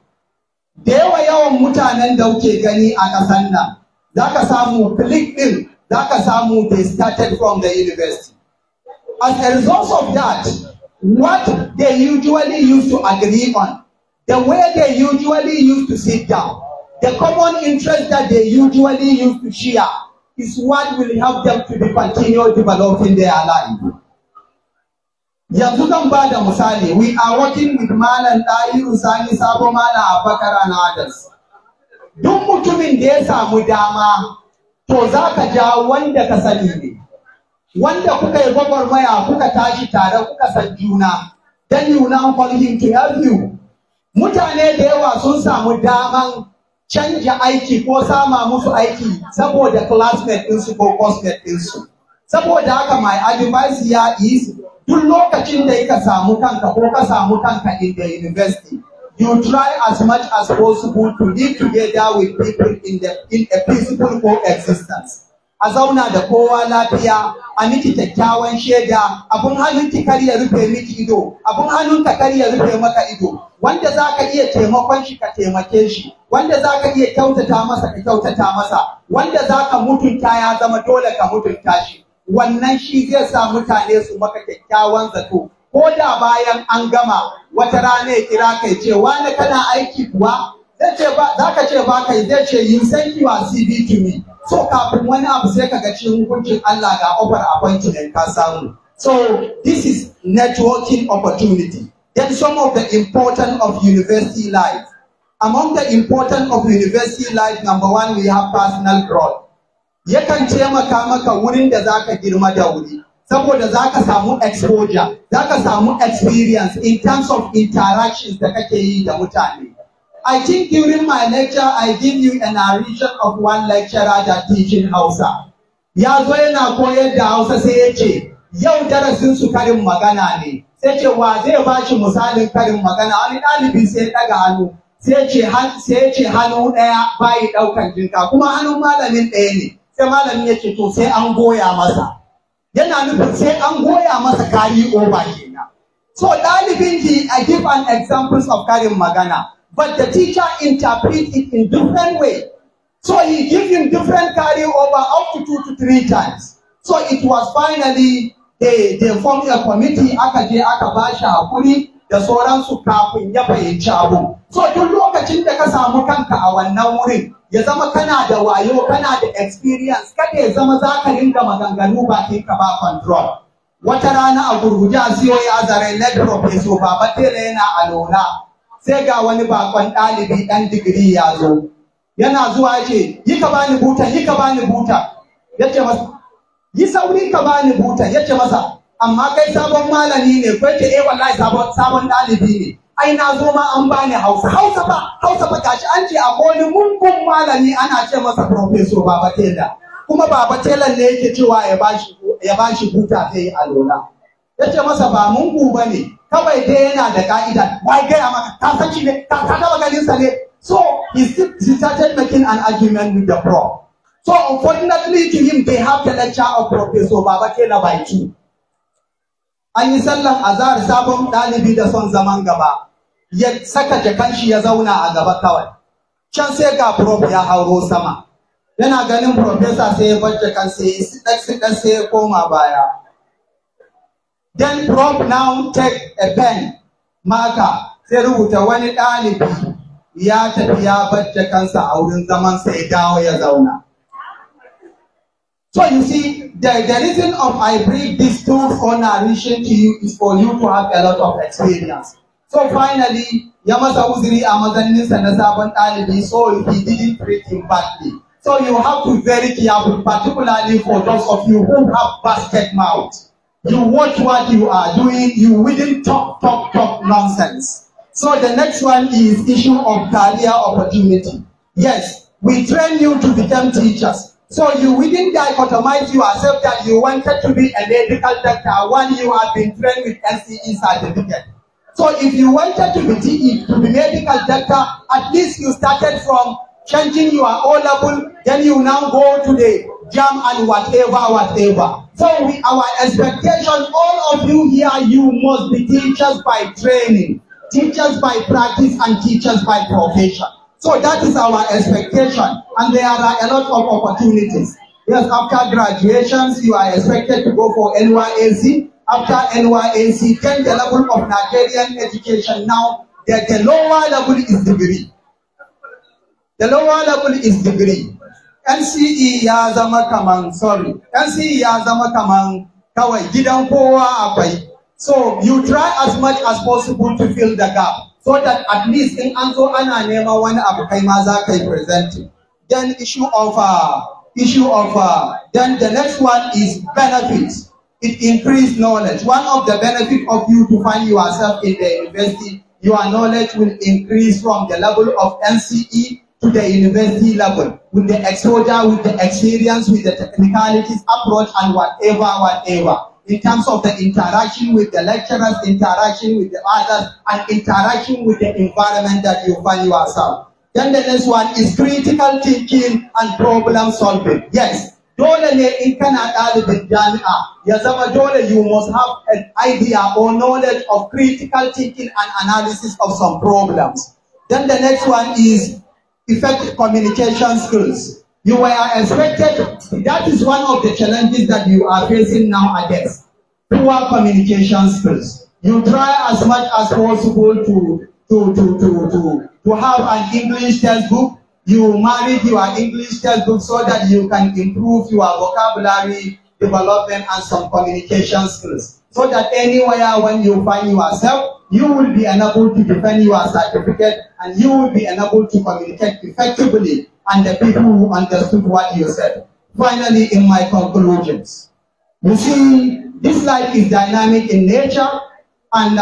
Da yawan mutanen da kuke gani a ƙasar nan, za ka samu click ɗin, za ka samu they started from the university. As a result of that, what they usually used to agree on, the way they usually used to sit down, the common interest that they usually used to share is what will help them to be continue developing their life. Yanzu zan ba da misali, we are working with Malam Dahiru Sani Sabo Malam Abubakar and others. Duk mutumin da ya samu dama, to za ka ja wanda ka sani ne. Wanda kuka yi gwagwarmaya kuka tashi tare kuka san juna, then you now call him to help you. Mutane da yawa sun samu daman canja aiki ko sama musu aiki saboda classmate ɗinsu ko coursemate ɗinsu. Saboda haka my advice here is, duk lokacin da ka samu kanka ko ka samu kanka in the university, you try as much as possible to live together with people in a peaceful coexistence. A zauna da kowa lafiya, a miki kyakkyawan shaida, abun hannunki kar ya rufe miki ido, abun hannunka kar ya rufe maka ido. Wanda za ka iya taimakon shi ka taimake shi, wanda za ka iya kyautata masa ka kyautata masa, wanda za ka mutunta ya zama dole ka mutunta shi. Wannan shi zai sa mutane su maka kyakkyawan zato. Ko da bayan an gama wata rana ya kira kai ce wani kana aiki kuwa, zai ce ba, za ka ce ba kai, zai ce you send your CV to me. So kafin wani abu sai ka ga cikin hukuncin Allah ga offer appointment ka samu. So this is networking opportunity. Then some of the important of university life. Among the important of university life, number one, we have personal growth. Yakan taimaka maka wurin da zaka girma da wuri, saboda zaka samu exposure, zaka samu experience in terms of interactions da kake yi da mutane. I think during my lecture I give you a narration of one lecturer that teaching Hausa. Ya zo yana koyar da Hausa sai ya ce yau darasin su karin magana ne. Sai ce wa zai ba shi misalin karin magana, wani ɗalibi sai daga hannu. Sai ce hannu ɗaya bayi ɗaukan jinka, kuma hannun malamin ɗaya ne. Sai malamin ya ce to sai an goya masa. Yana nufin sai an goya masa kari over kenan. So ɗalibin I give an examples of karin magana, but the teacher interprets it in different way. So he gives him different carry over up to 2 to 3 times. So it was finally they formed a committee, aka je aka bashi hakuri da sauransu kafin ya fahimci abu. So duk lokacin da ka samu kanka a wannan wurin, ya zama kana da wayo, kana da experience, kada ya zama za ka ringa maganganu bakin ka ba control. Wata rana a gurguje a siyo ya zare lead professor Baba Tela yana alola. Sai ga wani bakon ɗalibi ɗan digiri ya zo. Yana zuwa ce, yi ka bani buta, yi ka bani buta. Yace masa, yi sauri ka bani buta. Yace masa, amma kai sabon malami ne, ko yace wallahi sabon ɗalibi ne. Ai na zo ma an bani Hausa. Hausa fa gashi an ce a wani mungun malami ana ce masa Professor Baba Tela. Kuma Baba Tela ne yake cewa ya bashi buta sai alola. Yace masa ba mungu bane, kawai dai yana da ka'ida. Wai gaya maka, ka san shi ne, ka taba ganin sa ne. So he started making an argument with the prof. So unfortunately to him, they have the lecture of Professor Baba Tela by 2. an yi sallan azhar sabon ɗalibi da son zaman gaba ya saka jakan shi ya zauna a gaba kawai can sai ga prof ya hauro sama yana ganin professor sai ya bar jakan sai ya sai ya koma baya. Then prof now take a pen marker sai rubuta wani ɗalibi ya tafi ya bar jakansa a wurin zaman sai ya dawo ya zauna. So you see, the reason of I bring these two for narration to you is for you to have a lot of experience. So finally, ya masa uzuri a mazaninsa na sabon ɗalibi, so he didn't treat him badly. So you have to be very careful, particularly for those of you who have basket mouth. You watch what you are doing, you wouldn't talk nonsense. So the next one is issue of career opportunity. Yes, we train you to become teachers. So you wouldn't dichotomize yourself that you wanted to be a medical doctor when you have been trained with NCE certificate. So if you wanted to be medical doctor, at least you started from changing your O level, then you now go to the jam and whatever. So our expectation, all of you here, you must be teachers by training, teachers by practice, and teachers by profession. So that is our expectation, and there are a lot of opportunities. Yes, after graduations, you are expected to go for NYSC. After NYSC, then the level of Nigerian education now, the lower level is degree. The lower level is degree. NCE ya zama kaman, NCE ya zama kaman kawai gidan kowa akwai. So you try as much as possible to fill the gap, so that at least in anzo ana nema wani abu kai ma za ka yi presenting. Then then the next one is benefits. It increased knowledge. One of the benefits of you to find yourself in the university, your knowledge will increase from the level of NCE to the university level, with the exposure, with the experience, with the technicalities, approach, and whatever. In terms of the interaction with the lecturers, interaction with the others, and interaction with the environment that you find yourself. Then the next one is critical thinking and problem solving. Yes, dole ne in kana ɗalibin jami'a ya zama dole you must have an idea or knowledge of critical thinking and analysis of some problems. Then the next one is effective communication skills. You were expected, that is one of the challenges that you are facing nowadays. Poor communication skills. You try as much as possible to have an English textbook. You marry your English textbook so that you can improve your vocabulary development and some communication skills. So that anywhere when you find yourself, you will be enabled to defend your certificate and you will be enabled to communicate effectively and the people who understood what you said. Finally, in my conclusions, you see, this life is dynamic in nature, and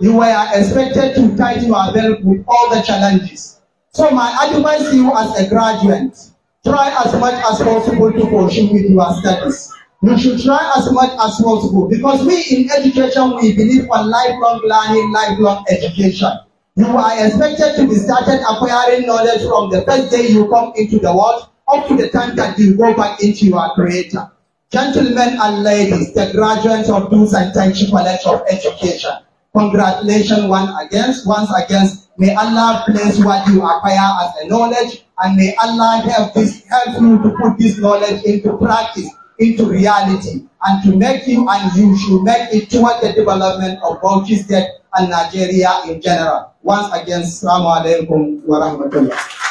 you were expected to tighten your belt with all the challenges. So my advice to you as a graduate, try as much as possible to pursue with your studies. You should try as much as possible, because we in education, we believe on lifelong learning, lifelong education. You are expected to be started acquiring knowledge from the first day you come into the world up to the time that you go back into your creator. Gentlemen and ladies, the graduates of Dutsen Tanshi College of Education, congratulations once again. May Allah bless what you acquire as a knowledge, and may Allah help you to put this knowledge into practice, into reality, and to make you, and you should make it toward the development of Bauchi State and Nigeria in general. Once again, Assalamu alaikum wa rahmatullah.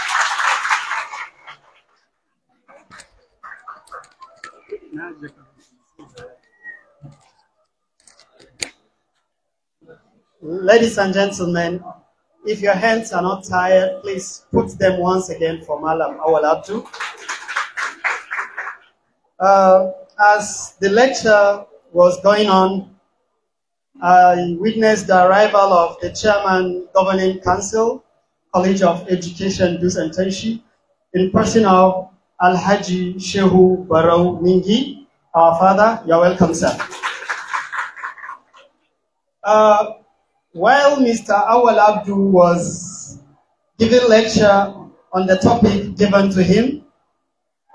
Ladies and gentlemen, if your hands are not tired, please put them once again for Malam Awal Abdu. As the lecture was going on, I witnessed the arrival of the Chairman Governing Council, College of Education, Dutsen Tanshi, in person of Alhaji Shehu Barau Mingi, our father. You're welcome, sir. While Mr. Awal Abdu was giving lecture on the topic given to him,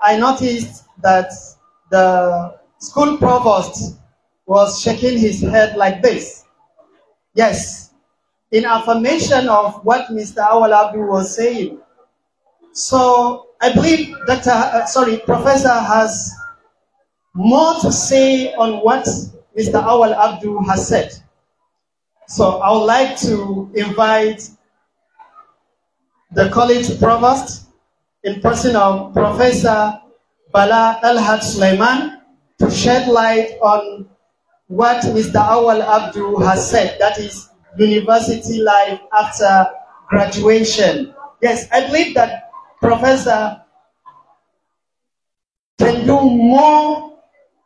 I noticed that the school provost was shaking his head like this. Yes, in affirmation of what Mr. Awal Abdu was saying. So I believe Professor has more to say on what Mr. Awal Abdu has said. So I would like to invite the college provost in person of Professor Bala Elhad Suleiman to shed light on what Mr. Awal Abdu has said, that is university life after graduation. Yes, I believe that Professor can do more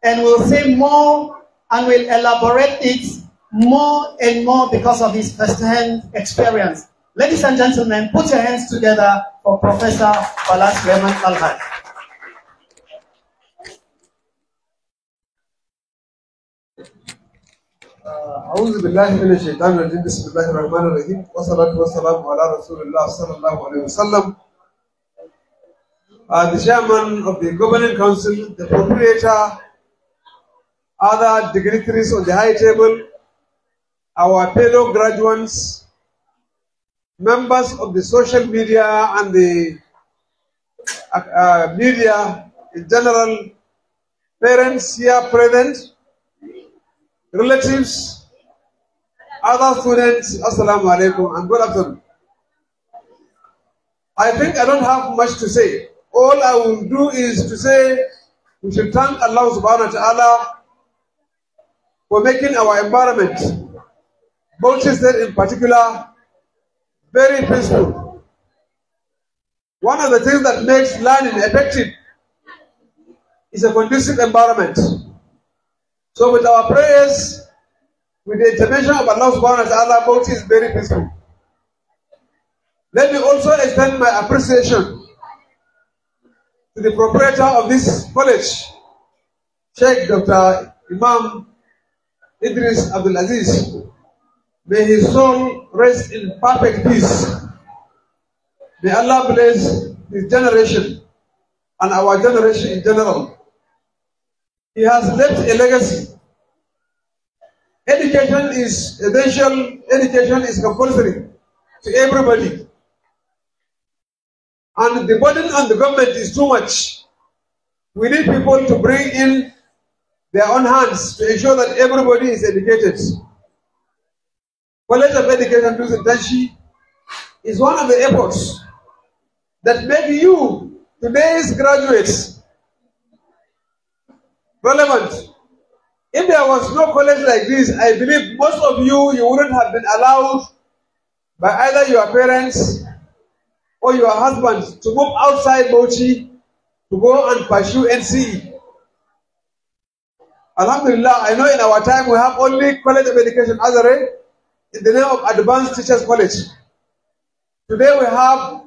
and will say more and will elaborate it more and more because of his first-hand experience. Ladies and gentlemen, put your hands together for Professor Bala Suleiman Elhad. أعوذ بالله من الشيطان الرجيم بسم الله الرحمن الرحيم والصلاة والسلام على رسول الله صلى الله عليه وسلم. The chairman of the governing council, the proprietor, other dignitaries on the high table, our fellow graduates, members of the social media and the media in general, parents here present, relatives, other students, assalamu alaikum and good afternoon. I think I don't have much to say. All I will do is to say we should thank Allah subhanahu wa ta'ala for making our environment, Bauchi State in particular, very peaceful. One of the things that makes learning effective is a conducive environment. So with our prayers, with the intervention of Allah subhanahu wa ta'ala, Bauchi is very peaceful. Let me also extend my appreciation to the proprietor of this college, Sheikh Dr. Imam Idris Abdul Aziz. May his soul rest in perfect peace. May Allah bless his generation and our generation in general. He has left a legacy. Education is essential, education is compulsory to everybody. And the burden on the government is too much. We need people to bring in their own hands to ensure that everybody is educated. College of Education Dutsen Tanshi is one of the efforts that make you, today's graduates, relevant. If there was no college like this, I believe most of you wouldn't have been allowed by either your parents or your husband to move outside Bauchi to go and pursue NCE. Alhamdulillah, I know in our time we have only College of Education Azare in the name of Advanced Teachers College. Today we have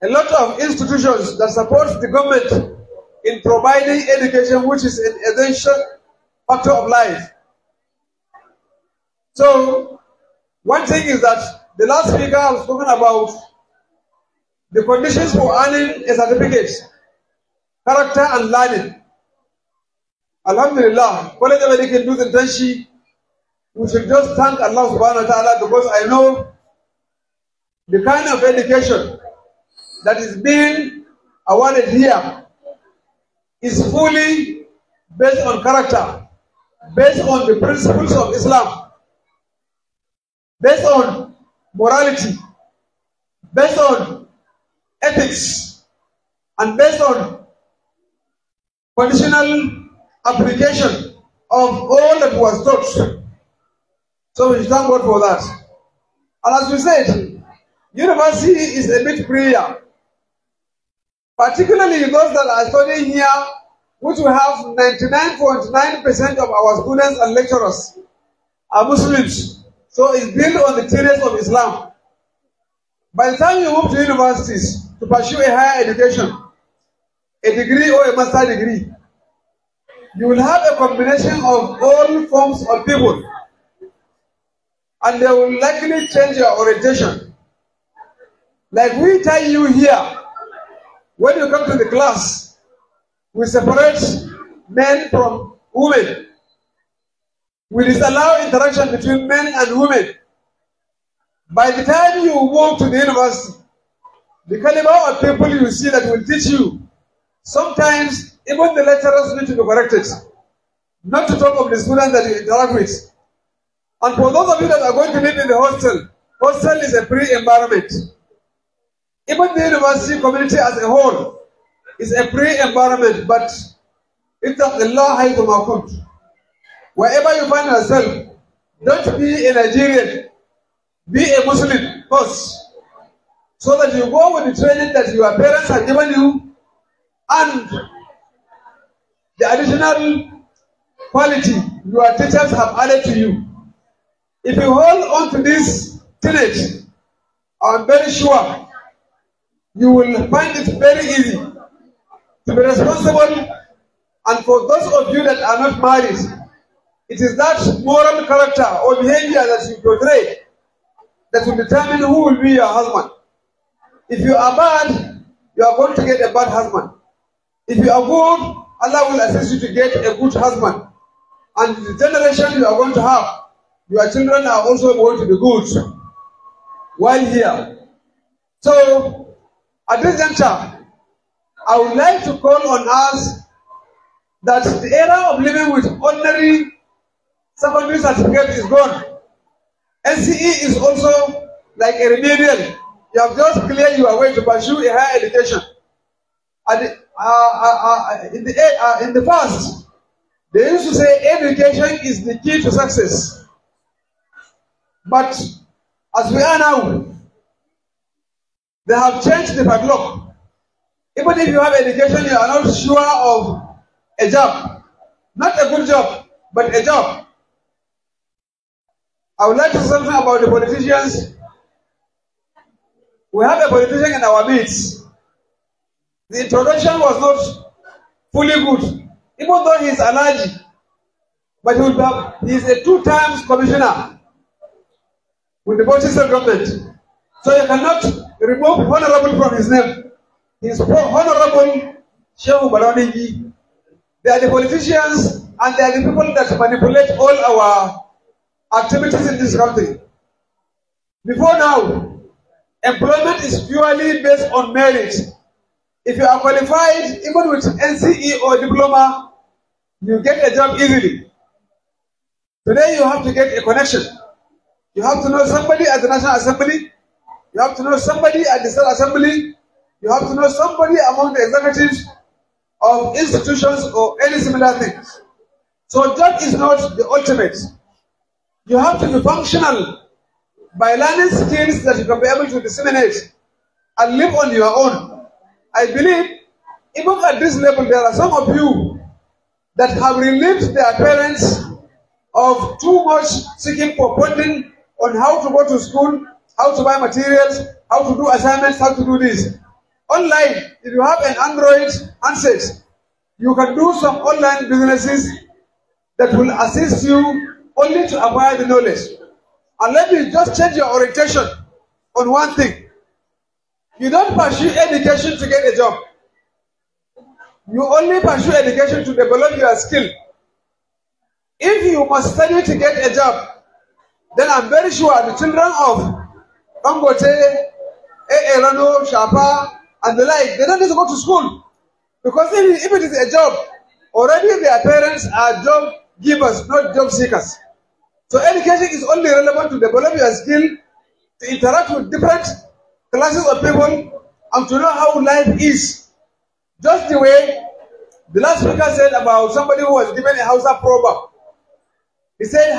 a lot of institutions that support the government in providing education, which is an essential factor of life. So, one thing is that the last speaker has spoken about the conditions for earning a certificate, character and learning. Alhamdulillah, College of Education Dutsen Tanshi, we should just thank Allah subhanahu wa ta'ala because I know the kind of education that is being awarded here is fully based on character, based on the principles of Islam, based on morality, based on ethics, and based on conditional application of all that was taught. So we thank God for that. And as we said, university is a bit prayer. Particularly those that are studying here, which we have 99.9% of our students and lecturers are Muslims. So it's built on the tenets of Islam. By the time you move to universities to pursue a higher education, a degree or a master degree, you will have a combination of all forms of people. And they will likely change your orientation. Like we tell you here, when you come to the class, we separate men from women. We disallow interaction between men and women. By the time you move to the university, the caliber of people you see that will teach you, sometimes even the lecturers need to be corrected, not to talk of the students that you interact with. And for those of you that are going to live in the hostel, hostel is a free environment. Even the university community as a whole is a free environment, but ittaqillah haythu ma kunt. Wherever you find yourself, don't be a Nigerian, be a Muslim first, so that you go with the training that your parents have given you and the additional quality your teachers have added to you. If you hold on to this tenet, I'm very sure you will find it very easy to be responsible. And for those of you that are not married, it is that moral character or behavior that you portray that will determine who will be your husband. If you are bad, you are going to get a bad husband. If you are good, Allah will assist you to get a good husband. And the generation you are going to have, your children are also going to be good while here. So, at this juncture, I would like to call on us that the era of living with ordinary secondary certificate is gone. NCE is also like a remedial. You have just cleared your way to pursue a higher education. In the past, they used to say education is the key to success. But as we are now, they have changed the padlock. Even if you have education, you are not sure of a job. Not a good job, but a job. I would like to say something about the politicians. We have a politician in our midst. The introduction was not fully good, even though he is allergic. But he is a 2 times commissioner with the Bauchi state government. So you cannot remove honorable from his name. He is honorable Shehu Baronigi. They are the politicians and they are the people that manipulate all our activities in this country. Before now, employment is purely based on merit. If you are qualified, even with NCE or diploma, you get a job easily. Today you have to get a connection. You have to know somebody at the National Assembly. You have to know somebody at the State Assembly. You have to know somebody among the executives of institutions or any similar things. So job is not the ultimate. You have to be functional by learning skills that you can be able to disseminate and live on your own. I believe even at this level there are some of you that have relieved their parents of too much seeking for funding on how to go to school, how to buy materials, how to do assignments, how to do this. Online, if you have an Android handset, you can do some online businesses that will assist you only to acquire the knowledge. And let me just change your orientation on one thing. You don't pursue education to get a job. You only pursue education to develop your skill. If you must study to get a job, then I'm very sure the children of Dangote, Rano, Shapa, and the like, they don't need to go to school. Because if it is a job, already their parents are job givers, not job seekers. So education is only relevant to develop your skill, to interact with different classes of people, and to know how life is. Just the way the last speaker said about somebody who was given a Hausa proverb. He said,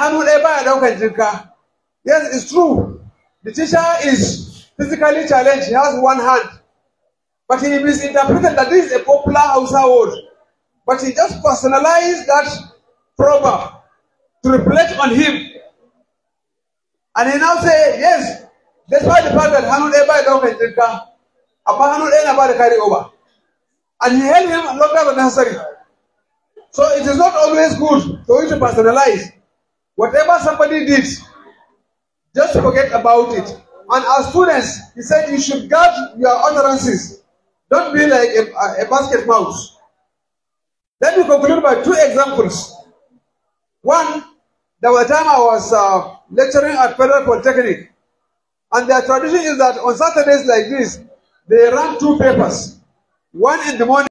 yes, it's true. The teacher is physically challenged. He has one hand. But he misinterpreted that this is a popular Hausa word. But he just personalized that proverb to reflect on him. And he now said, yes, despite the fact that Hanu Eba don't drink, Hanu Eba carry over. And he held him longer than necessary. So it is not always good for you to personalize. Whatever somebody did, just forget about it. And as students, he said you should guard your utterances. Don't be like a basket mouse. Let me conclude by 2 examples. One, There was a time I was lecturing at Federal Polytechnic, and their tradition is that on Saturdays like this, they run 2 papers. One in the morning.